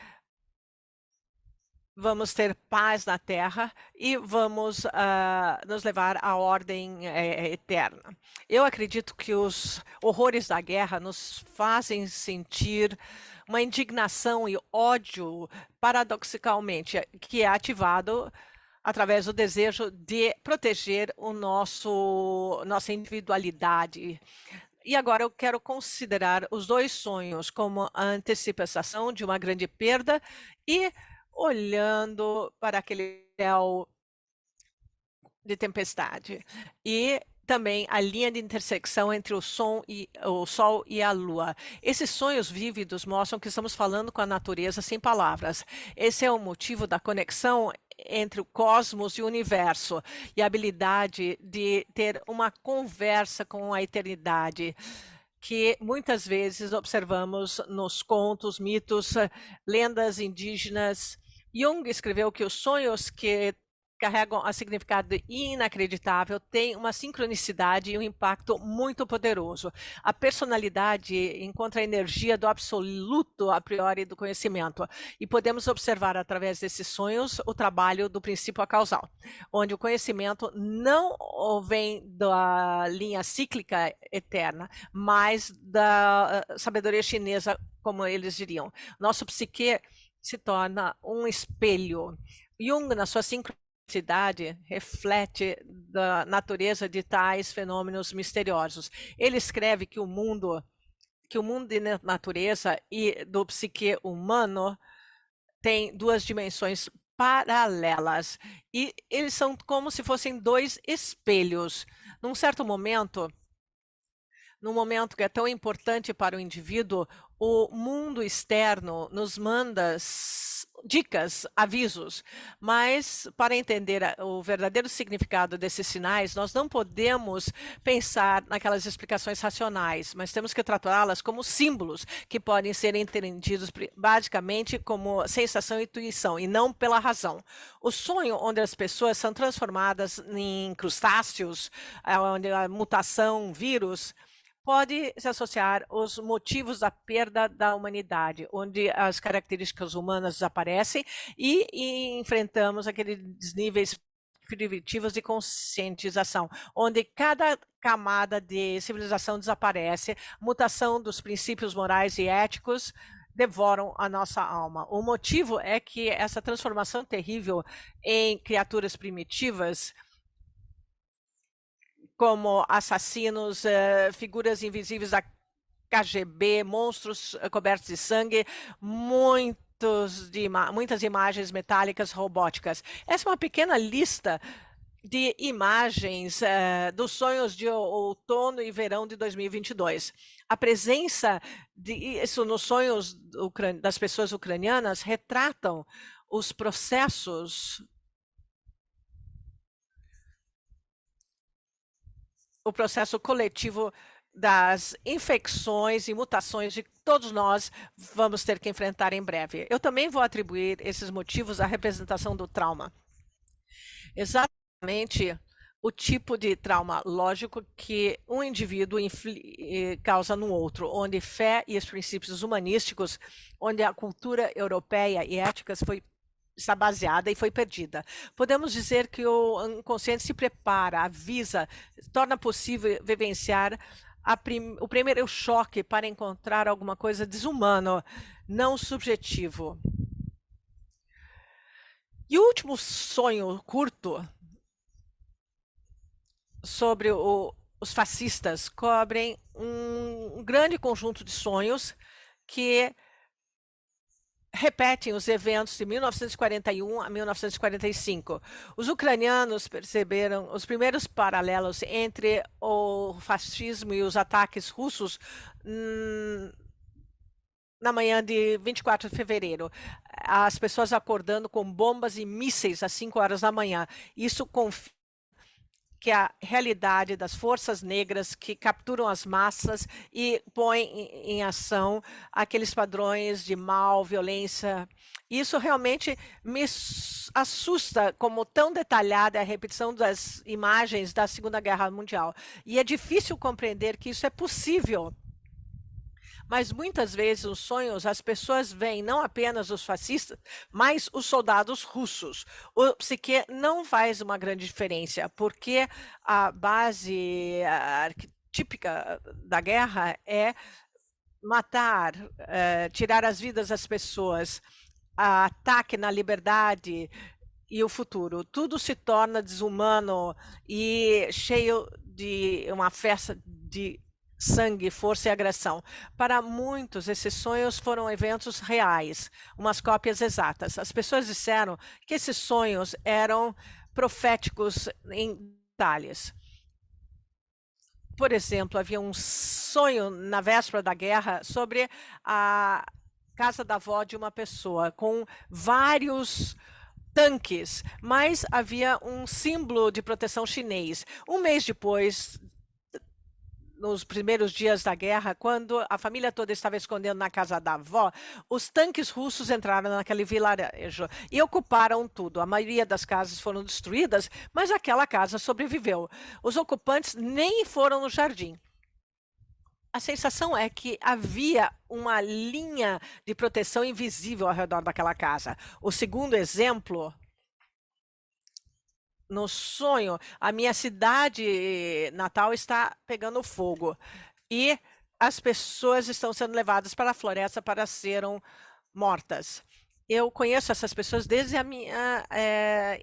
vamos ter paz na terra e vamos nos levar à ordem eterna. Eu acredito que os horrores da guerra nos fazem sentir uma indignação e ódio, paradoxalmente, que é ativado através do desejo de proteger nossa individualidade. E agora eu quero considerar os dois sonhos como a antecipação de uma grande perda e olhando para aquele céu de tempestade. E também a linha de intersecção entre o Sol e a Lua. Esses sonhos vívidos mostram que estamos falando com a natureza sem palavras. Esse é o motivo da conexão entre o cosmos e o universo e a habilidade de ter uma conversa com a eternidade que muitas vezes observamos nos contos, mitos, lendas indígenas. Jung escreveu que os sonhos que carregam a significado inacreditável têm uma sincronicidade e um impacto muito poderoso. A personalidade encontra a energia do absoluto a priori do conhecimento e podemos observar através desses sonhos o trabalho do princípio causal, onde o conhecimento não vem da linha cíclica eterna, mas da sabedoria chinesa, como eles diriam. Nosso psique se torna um espelho. Jung, na sua sincronicidade, reflete da natureza de tais fenômenos misteriosos. Ele escreve que o mundo de natureza e do psique humano tem duas dimensões paralelas e eles são como se fossem dois espelhos. Num certo momento, num momento que é tão importante para o indivíduo, o mundo externo nos manda dicas, avisos, mas para entender o verdadeiro significado desses sinais, nós não podemos pensar naquelas explicações racionais, mas temos que tratá-las como símbolos que podem ser entendidos basicamente como sensação e intuição e não pela razão. O sonho onde as pessoas são transformadas em crustáceos, onde a mutação, vírus, pode se associar aos motivos da perda da humanidade, onde as características humanas desaparecem e enfrentamos aqueles níveis primitivos de conscientização, onde cada camada de civilização desaparece, mutação dos princípios morais e éticos devoram a nossa alma. O motivo é que essa transformação terrível em criaturas primitivas como assassinos, figuras invisíveis da KGB, monstros cobertos de sangue, muitas imagens metálicas robóticas. Essa é uma pequena lista de imagens dos sonhos de outono e verão de 2022. A presença disso nos sonhos das pessoas ucranianas retratam os processos o processo coletivo das infecções e mutações de que todos nós vamos ter que enfrentar em breve. Eu também vou atribuir esses motivos à representação do trauma. Exatamente o tipo de trauma lógico que um indivíduo causa no outro, onde fé e os princípios humanísticos, onde a cultura europeia e éticas está baseada e foi perdida. Podemos dizer que o inconsciente se prepara, avisa, torna possível vivenciar o primeiro choque para encontrar alguma coisa desumano, não subjetivo. E o último sonho curto sobre os fascistas cobrem um grande conjunto de sonhos que repetem os eventos de 1941 a 1945. Os ucranianos perceberam os primeiros paralelos entre o fascismo e os ataques russos na manhã de 24 de fevereiro, as pessoas acordando com bombas e mísseis às 5 horas da manhã. Isso confirma que é a realidade das forças negras que capturam as massas e põem em ação aqueles padrões de mal, violência. Isso realmente me assusta, como tão detalhada é a repetição das imagens da Segunda Guerra Mundial. E é difícil compreender que isso é possível. Mas muitas vezes nos sonhos as pessoas veem não apenas os fascistas, mas os soldados russos. O psique não faz uma grande diferença, porque a base arquetípica da guerra é matar, tirar as vidas das pessoas, ataque na liberdade e o futuro. Tudo se torna desumano e cheio de uma festa de sangue, força e agressão. Para muitos, esses sonhos foram eventos reais, umas cópias exatas. As pessoas disseram que esses sonhos eram proféticos em detalhes. Por exemplo, havia um sonho na véspera da guerra sobre a casa da avó de uma pessoa, com vários tanques, mas havia um símbolo de proteção chinês. Um mês depois, nos primeiros dias da guerra, quando a família toda estava escondendo na casa da avó, os tanques russos entraram naquele vilarejo e ocuparam tudo. A maioria das casas foram destruídas, mas aquela casa sobreviveu. Os ocupantes nem foram no jardim. A sensação é que havia uma linha de proteção invisível ao redor daquela casa. O segundo exemplo, no sonho, a minha cidade natal está pegando fogo e as pessoas estão sendo levadas para a floresta para serem mortas. Eu conheço essas pessoas desde a minha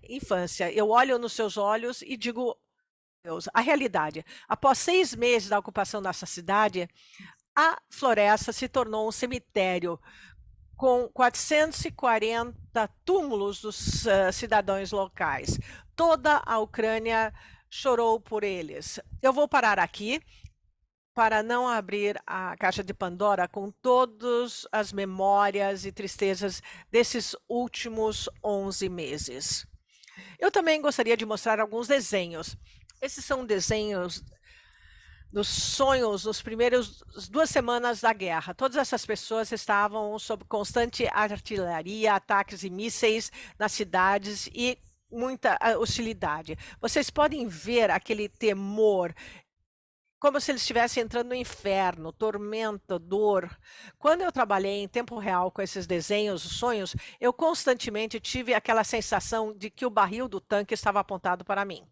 infância. Eu olho nos seus olhos e digo, Deus, a realidade. Após 6 meses da ocupação dessa cidade, a floresta se tornou um cemitério com 440 túmulos dos cidadãos locais. Toda a Ucrânia chorou por eles. Eu vou parar aqui para não abrir a caixa de Pandora com todas as memórias e tristezas desses últimos 11 meses. Eu também gostaria de mostrar alguns desenhos. Esses são desenhos dos sonhos nos primeiros 2 semanas da guerra. Todas essas pessoas estavam sob constante artilharia, ataques e mísseis nas cidades e muita hostilidade. Vocês podem ver aquele temor, como se eles estivessem entrando no inferno, tormento, dor. Quando eu trabalhei em tempo real com esses desenhos, os sonhos, eu constantemente tive aquela sensação de que o barril do tanque estava apontado para mim.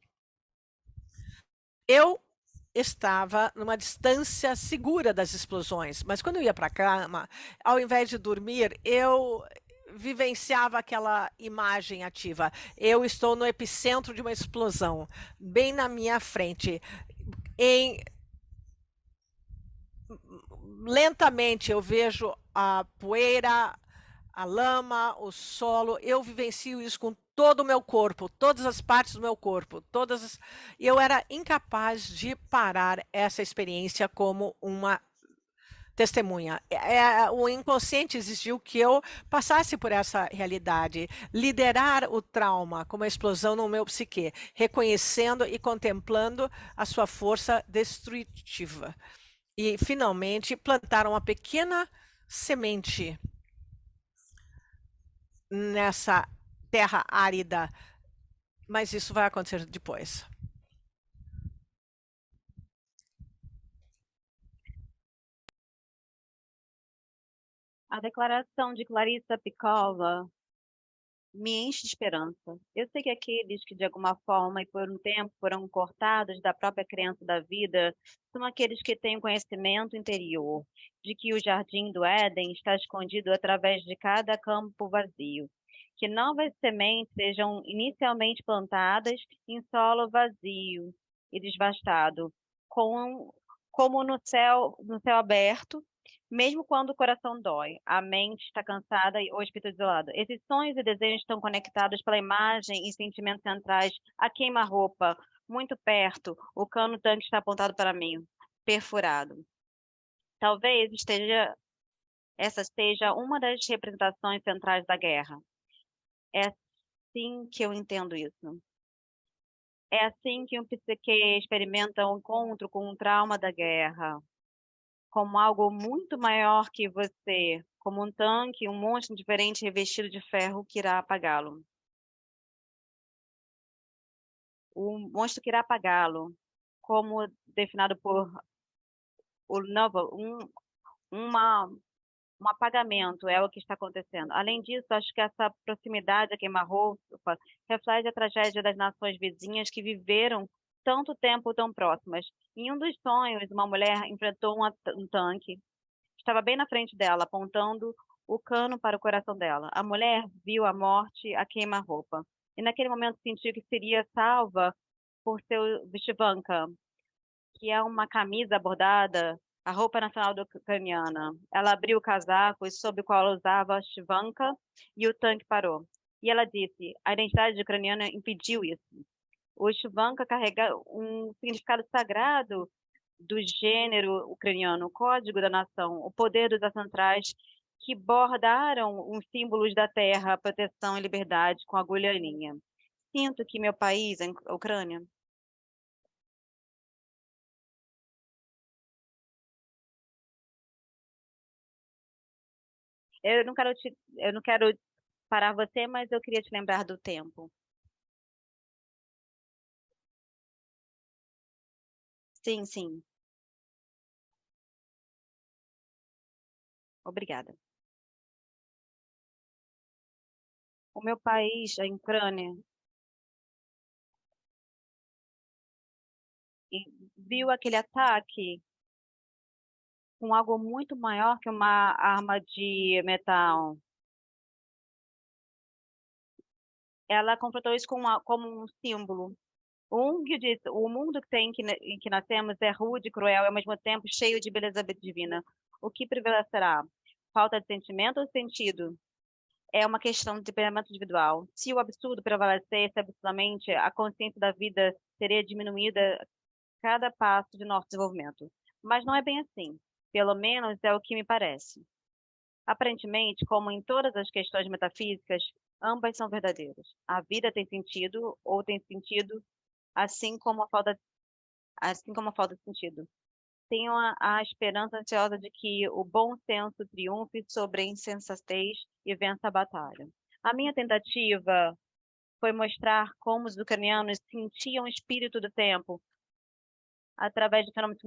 Eu estava numa distância segura das explosões, mas quando eu ia para a cama, ao invés de dormir, eu vivenciava aquela imagem ativa. Eu estou no epicentro de uma explosão, bem na minha frente. Lentamente eu vejo a poeira, a lama, o solo. Eu vivencio isso com todo o meu corpo, todas as partes do meu corpo, e eu era incapaz de parar essa experiência como uma testemunha. O inconsciente exigiu que eu passasse por essa realidade, liderar o trauma como uma explosão no meu psique, reconhecendo e contemplando a sua força destrutiva. E, finalmente, plantar uma pequena semente nessa terra árida, mas isso vai acontecer depois. A declaração de Clarissa Picova me enche de esperança. Eu sei que aqueles que, de alguma forma e por um tempo, foram cortados da própria crença da vida, são aqueles que têm o conhecimento interior de que o jardim do Éden está escondido através de cada campo vazio. Que novas sementes sejam inicialmente plantadas em solo vazio e devastado, como no céu aberto, mesmo quando o coração dói, a mente está cansada ou espírito isolado. Esses sonhos e desejos estão conectados pela imagem e sentimentos centrais. A queima-roupa, muito perto, o cano tanque está apontado para mim, perfurado. Talvez esteja essa seja uma das representações centrais da guerra. É assim que eu entendo isso. É assim que um psique experimenta um encontro com um trauma da guerra, como algo muito maior que você, como um tanque, um monstro diferente revestido de ferro que irá apagá-lo. O monstro que irá apagá-lo, como definido por o novel, uma um apagamento é o que está acontecendo. Além disso, acho que essa proximidade a queima-roupa reflete a tragédia das nações vizinhas que viveram tanto tempo tão próximas. Em um dos sonhos, uma mulher enfrentou um tanque, estava bem na frente dela, apontando o cano para o coração dela. A mulher viu a morte a queima-roupa e naquele momento sentiu que seria salva por seu vestivanka, que é uma camisa bordada, a roupa nacional ucraniana. Ela abriu o casaco sob o qual ela usava a chivanka e o tanque parou. E ela disse, a identidade ucraniana impediu isso. O chivanka carrega um significado sagrado do gênero ucraniano, o código da nação, o poder dos ancestrais que bordaram os símbolos da terra, proteção e liberdade com agulha e linha. Sinto que meu país, a Ucrânia, eu não quero parar você, mas eu queria te lembrar do tempo. Sim, sim. Obrigada. O meu país, a Ucrânia, viu aquele ataque com algo muito maior que uma arma de metal. Ela confrontou isso como um símbolo. O Jung disse, o mundo que tem em que nascemos é rude, cruel e ao mesmo tempo cheio de beleza divina. O que prevalecerá? Falta de sentimento ou sentido? É uma questão de temperamento individual. Se o absurdo prevalecesse absolutamente, a consciência da vida seria diminuída a cada passo de nosso desenvolvimento. Mas não é bem assim. Pelo menos é o que me parece. Aparentemente, como em todas as questões metafísicas, ambas são verdadeiras. A vida tem sentido ou tem sentido, assim como a falta de sentido. Tenho a esperança ansiosa de que o bom senso triunfe sobre a insensatez e vença a batalha. A minha tentativa foi mostrar como os ucranianos sentiam o espírito do tempo através de fenômenos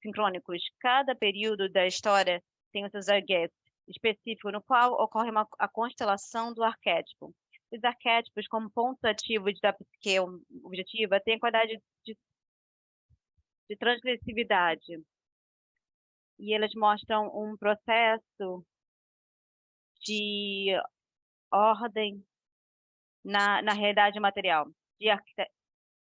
sincrônicos. Cada período da história tem os seus arquétipos específicos, no qual ocorre a constelação do arquétipo. Os arquétipos, como pontos ativos da psique objetiva, têm a qualidade de transgressividade e eles mostram um processo de ordem na realidade material.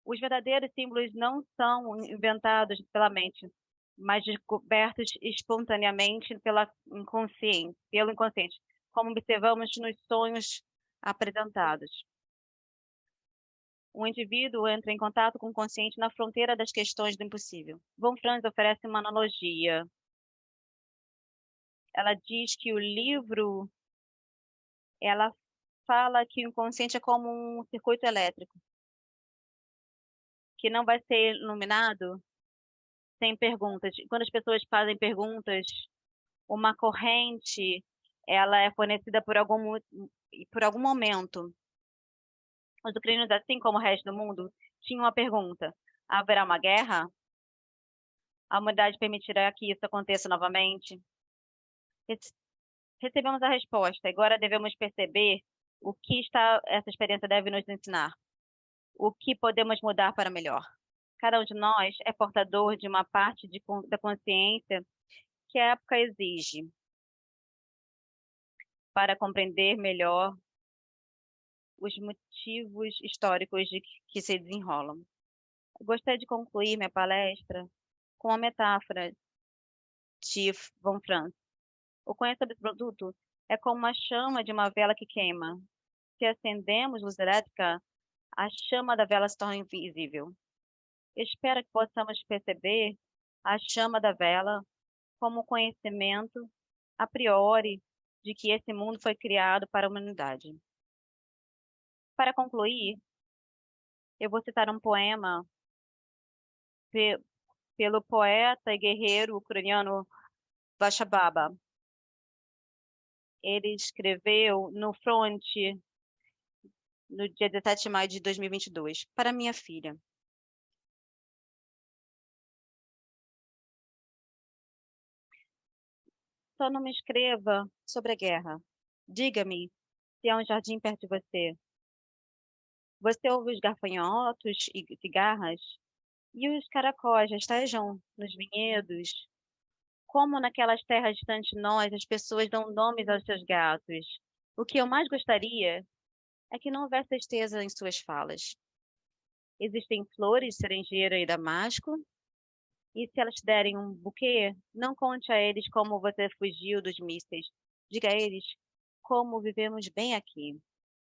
Os verdadeiros símbolos não são inventados pela mente, mas descobertos espontaneamente pelo inconsciente, como observamos nos sonhos apresentados. O indivíduo entra em contato com o consciente na fronteira das questões do impossível. Von Franz oferece uma analogia. Ela diz que o livro, ela fala que o inconsciente é como um circuito elétrico, que não vai ser iluminado sem perguntas. Quando as pessoas fazem perguntas, uma corrente, ela é fornecida por algum momento. Os ucranianos, assim como o resto do mundo, tinham uma pergunta: haverá uma guerra? A humanidade permitirá que isso aconteça novamente? Recebemos a resposta. Agora devemos perceber o que essa experiência deve nos ensinar. O que podemos mudar para melhor. Cada um de nós é portador de uma parte da consciência que a época exige para compreender melhor os motivos históricos que se desenrolam. Gostaria de concluir minha palestra com uma metáfora de Von Franz. O conhecimento desse produto é como uma chama de uma vela que queima. Se acendemos luz elétrica, a chama da vela se torna invisível. Espero que possamos perceber a chama da vela como conhecimento a priori de que esse mundo foi criado para a humanidade. Para concluir, eu vou citar um poema pe- pelo poeta e guerreiro ucraniano Vashababa. Ele escreveu no fronte no dia 17 de maio de 2022, para minha filha. Só não me escreva sobre a guerra. Diga-me se há um jardim perto de você. Você ouve os gafanhotos e cigarras? E os caracóis estejam nos vinhedos? Como naquelas terras distantes de nós, as pessoas dão nomes aos seus gatos. O que eu mais gostaria é que não houvesse tristeza em suas falas. Existem flores, cerejeira e damasco, e se elas te derem um buquê, não conte a eles como você fugiu dos mísseis. Diga a eles como vivemos bem aqui.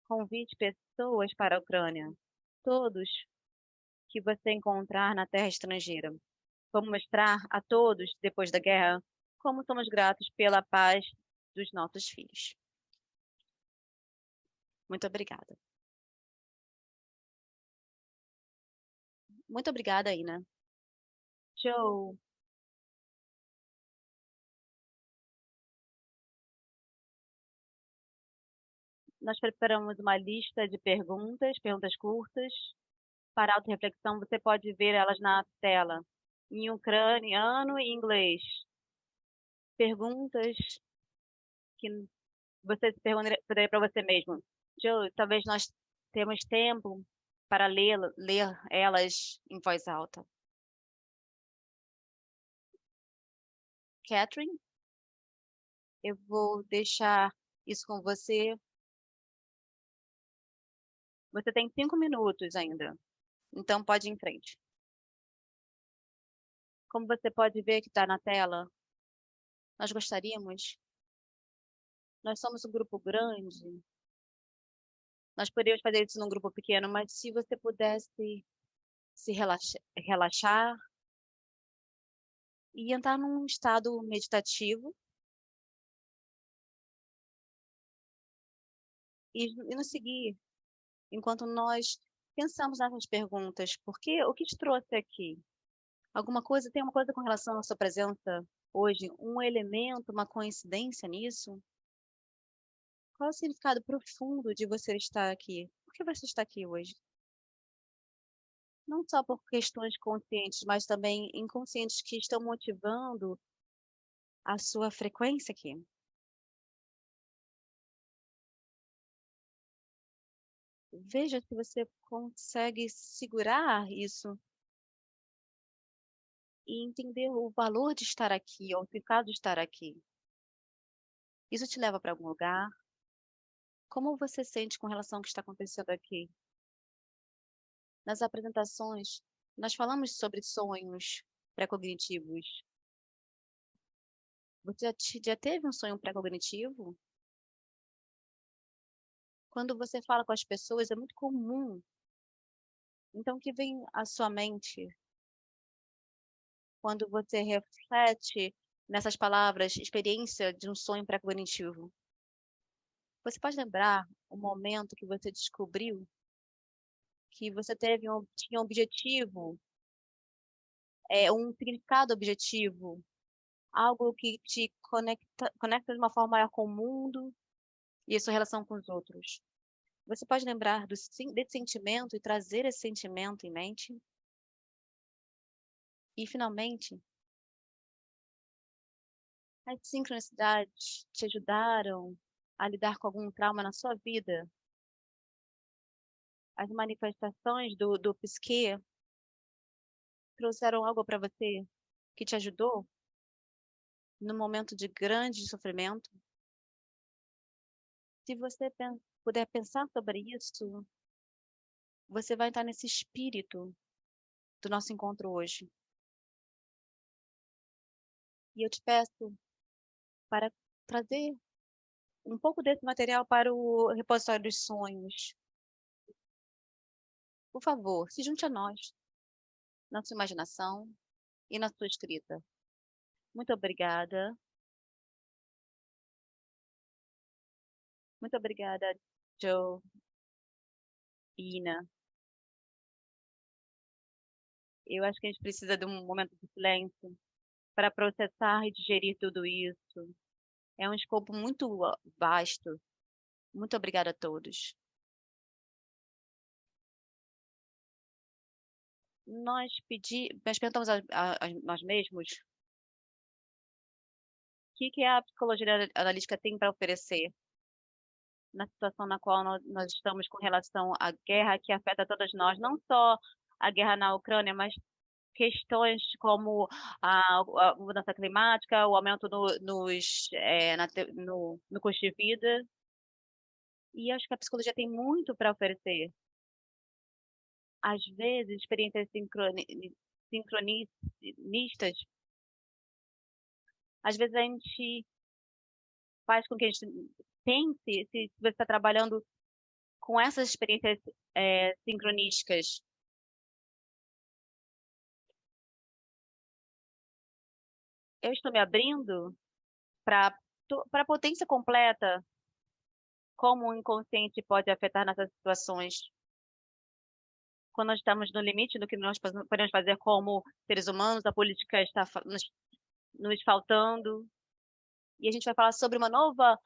Convide pessoas para a Ucrânia. Todos que você encontrar na terra estrangeira. Vamos mostrar a todos, depois da guerra, como somos gratos pela paz dos nossos filhos. Muito obrigada. Muito obrigada, Ina. Joe, nós preparamos uma lista de perguntas, perguntas curtas, para autorreflexão. Você pode ver elas na tela, em ucraniano e inglês. Perguntas que você se perguntaria para você mesmo. Joe, talvez nós temos tempo para ler elas em voz alta. Catherine, eu vou deixar isso com você. Você tem 5 minutos ainda, então pode ir em frente. Como você pode ver que está na tela, nós gostaríamos, nós somos um grupo grande, nós poderíamos fazer isso num grupo pequeno, mas se você pudesse se relaxar e entrar num estado meditativo e nos seguir enquanto nós pensamos nessas perguntas. O que te trouxe aqui? Tem uma coisa com relação à sua presença hoje? Um elemento, uma coincidência nisso? Qual é o significado profundo de você estar aqui? Por que você está aqui hoje? Não só por questões conscientes, mas também inconscientes que estão motivando a sua frequência aqui. Veja se você consegue segurar isso e entender o valor de estar aqui, ou o significado de estar aqui. Isso te leva para algum lugar? Como você sente com relação ao que está acontecendo aqui? Nas apresentações, nós falamos sobre sonhos pré-cognitivos. Você já teve um sonho pré-cognitivo? Quando você fala com as pessoas, é muito comum. Então, o que vem à sua mente quando você reflete nessas palavras, experiência de um sonho pré-cognitivo? Você pode lembrar o momento que você descobriu que você tinha um objetivo, um significado objetivo, algo que te conecta de uma forma maior com o mundo e a sua relação com os outros? Você pode lembrar desse sentimento e trazer esse sentimento em mente? E, finalmente, as sincronicidades te ajudaram a lidar com algum trauma na sua vida? As manifestações do psique trouxeram algo para você que te ajudou no momento de grande sofrimento? Se você puder pensar sobre isso, você vai estar nesse espírito do nosso encontro hoje. E eu te peço para trazer um pouco desse material para o repositório dos sonhos. Por favor, se junte a nós na sua imaginação e na sua escrita. Muito obrigada. Muito obrigada, Joe e Ina. Eu acho que a gente precisa de um momento de silêncio para processar e digerir tudo isso. É um escopo muito vasto. Muito obrigada a todos. Nós perguntamos a nós mesmos o que a psicologia analítica tem para oferecer na situação na qual nós estamos com relação à guerra que afeta todas nós, não só a guerra na Ucrânia, mas questões como a mudança climática, o aumento no custo de vida. E acho que a psicologia tem muito para oferecer. Às vezes, experiências sincronistas, às vezes a gente faz com que a gente pense se você está trabalhando com essas experiências sincronísticas. Eu estou me abrindo para a potência completa, como o inconsciente pode afetar nessas situações. Quando nós estamos no limite do que nós podemos fazer como seres humanos, a política está nos faltando. E a gente vai falar sobre uma nova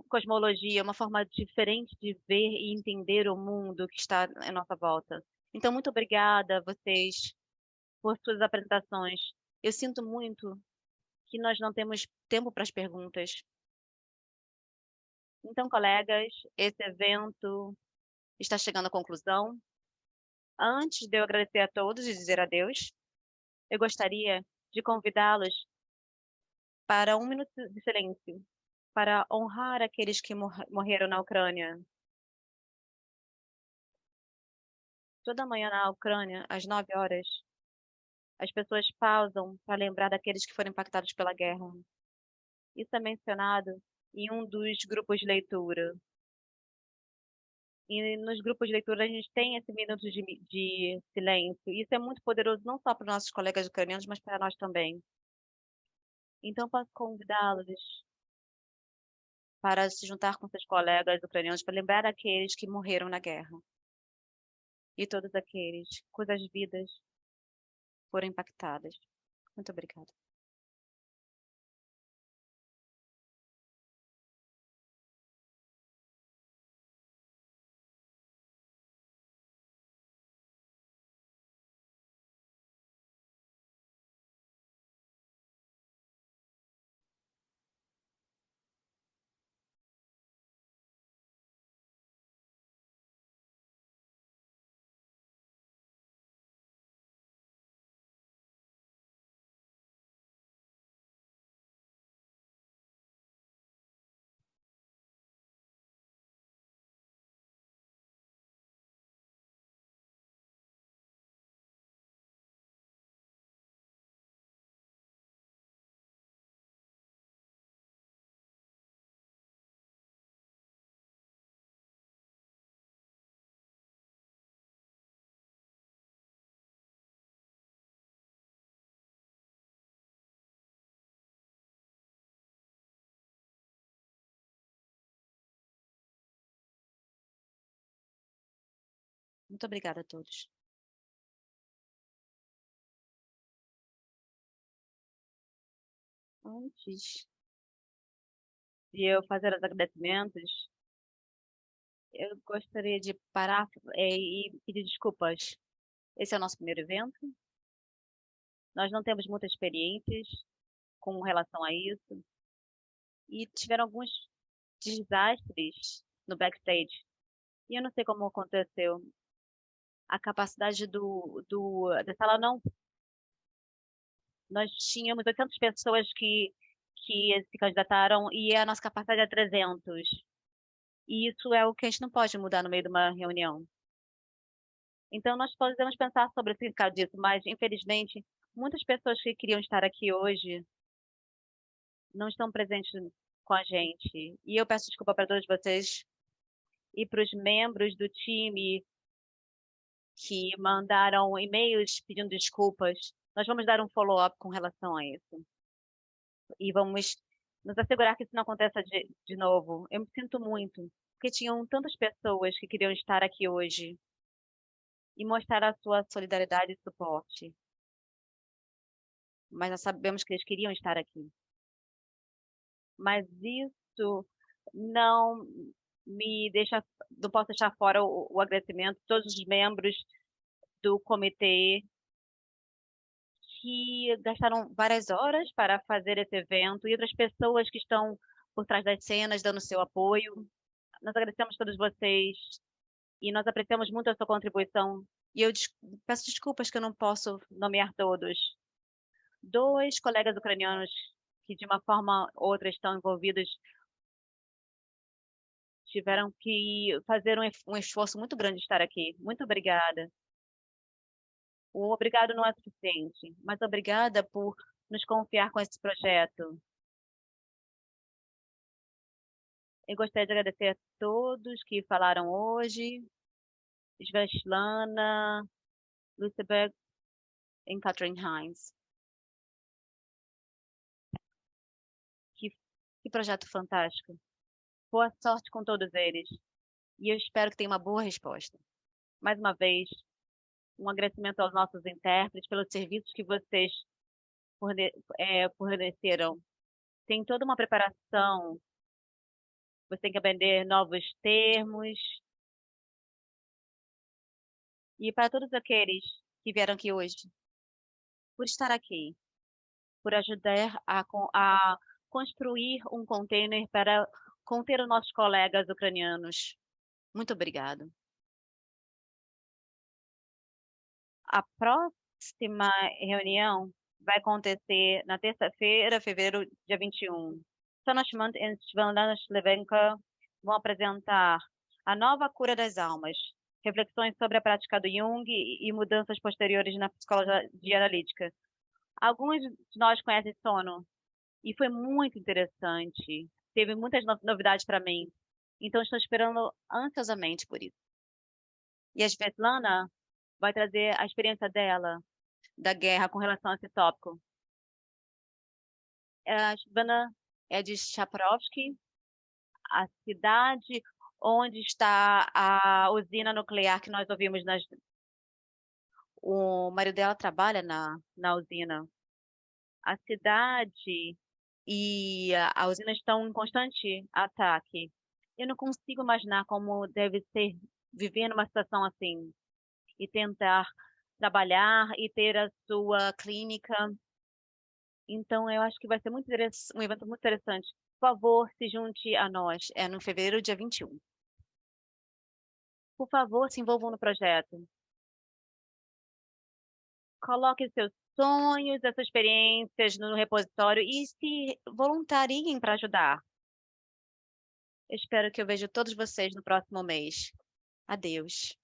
cosmologia, uma forma diferente de ver e entender o mundo que está à nossa volta. Então, muito obrigada a vocês por suas apresentações. Eu sinto muito que nós não temos tempo para as perguntas. Então, colegas, esse evento está chegando à conclusão. Antes de eu agradecer a todos e dizer adeus, eu gostaria de convidá-los para um minuto de silêncio, para honrar aqueles que morreram na Ucrânia. Toda manhã na Ucrânia, às 9 horas, as pessoas pausam para lembrar daqueles que foram impactados pela guerra. Isso é mencionado em um dos grupos de leitura. E nos grupos de leitura a gente tem esse minuto de silêncio. Isso é muito poderoso não só para os nossos colegas ucranianos, mas para nós também. Então, posso convidá-los para se juntar com seus colegas ucranianos para lembrar aqueles que morreram na guerra e todos aqueles cujas vidas foram impactadas. Muito obrigada. Muito obrigada a todos. Antes de eu fazer os agradecimentos, eu gostaria de parar e pedir desculpas. Esse é o nosso primeiro evento. Nós não temos muitas experiências com relação a isso. E tiveram alguns desastres no backstage. E eu não sei como aconteceu. A capacidade da sala não. Nós tínhamos 800 pessoas que se candidataram e a nossa capacidade é 300. E isso é o que a gente não pode mudar no meio de uma reunião. Então, nós podemos pensar sobre o significado disso, mas, infelizmente, muitas pessoas que queriam estar aqui hoje não estão presentes com a gente. E eu peço desculpa para todos vocês e para os membros do time que mandaram e-mails pedindo desculpas. Nós vamos dar um follow-up com relação a isso. E vamos nos assegurar que isso não aconteça de novo. Eu me sinto muito, porque tinham tantas pessoas que queriam estar aqui hoje e mostrar a sua solidariedade e suporte, mas nós sabemos que eles queriam estar aqui. Mas isso não me deixa, não posso deixar fora o agradecimento de todos os membros do comitê que gastaram várias horas para fazer esse evento e outras pessoas que estão por trás das cenas dando seu apoio. Nós agradecemos a todos vocês e nós apreciamos muito a sua contribuição. E eu peço desculpas que eu não posso nomear todos. 2 colegas ucranianos que de uma forma ou outra estão envolvidos tiveram que fazer um esforço muito grande de estar aqui. Muito obrigada. O obrigado não é suficiente, mas obrigada por nos confiar com esse projeto. Eu gostaria de agradecer a todos que falaram hoje, Svetlana, Luceberg e Catherine Hines. Que, que projeto fantástico. Boa sorte com todos eles. E eu espero que tenha uma boa resposta. Mais uma vez, um agradecimento aos nossos intérpretes pelos serviços que vocês forneceram. Tem toda uma preparação, você tem que aprender novos termos. E para todos aqueles que vieram aqui hoje, por estar aqui, por ajudar a construir um container para conter os nossos colegas ucranianos. Muito obrigado. A próxima reunião vai acontecer na terça-feira, fevereiro, dia 21. Sonashmant e Svetlana Shlevenka vão apresentar A Nova Cura das Almas, reflexões sobre a prática do Jung e mudanças posteriores na psicologia analítica. Alguns de nós conhecem Sono, e foi muito interessante. Teve muitas novidades para mim, então estou esperando ansiosamente por isso. E a Svetlana vai trazer a experiência dela, da guerra com relação a esse tópico. A Svetlana é de Chaparovsky, a cidade onde está a usina nuclear que nós ouvimos. O marido dela trabalha na usina. A cidade e a usina estão em constante ataque. Eu não consigo imaginar como deve ser viver numa situação assim e tentar trabalhar e ter a sua clínica. Então, eu acho que vai ser um evento muito interessante. Por favor, se junte a nós. É no fevereiro, dia 21. Por favor, se envolvam no projeto. Coloque seus sonhos, essas experiências no repositório e se voluntariem para ajudar. Eu espero que eu veja todos vocês no próximo mês. Adeus.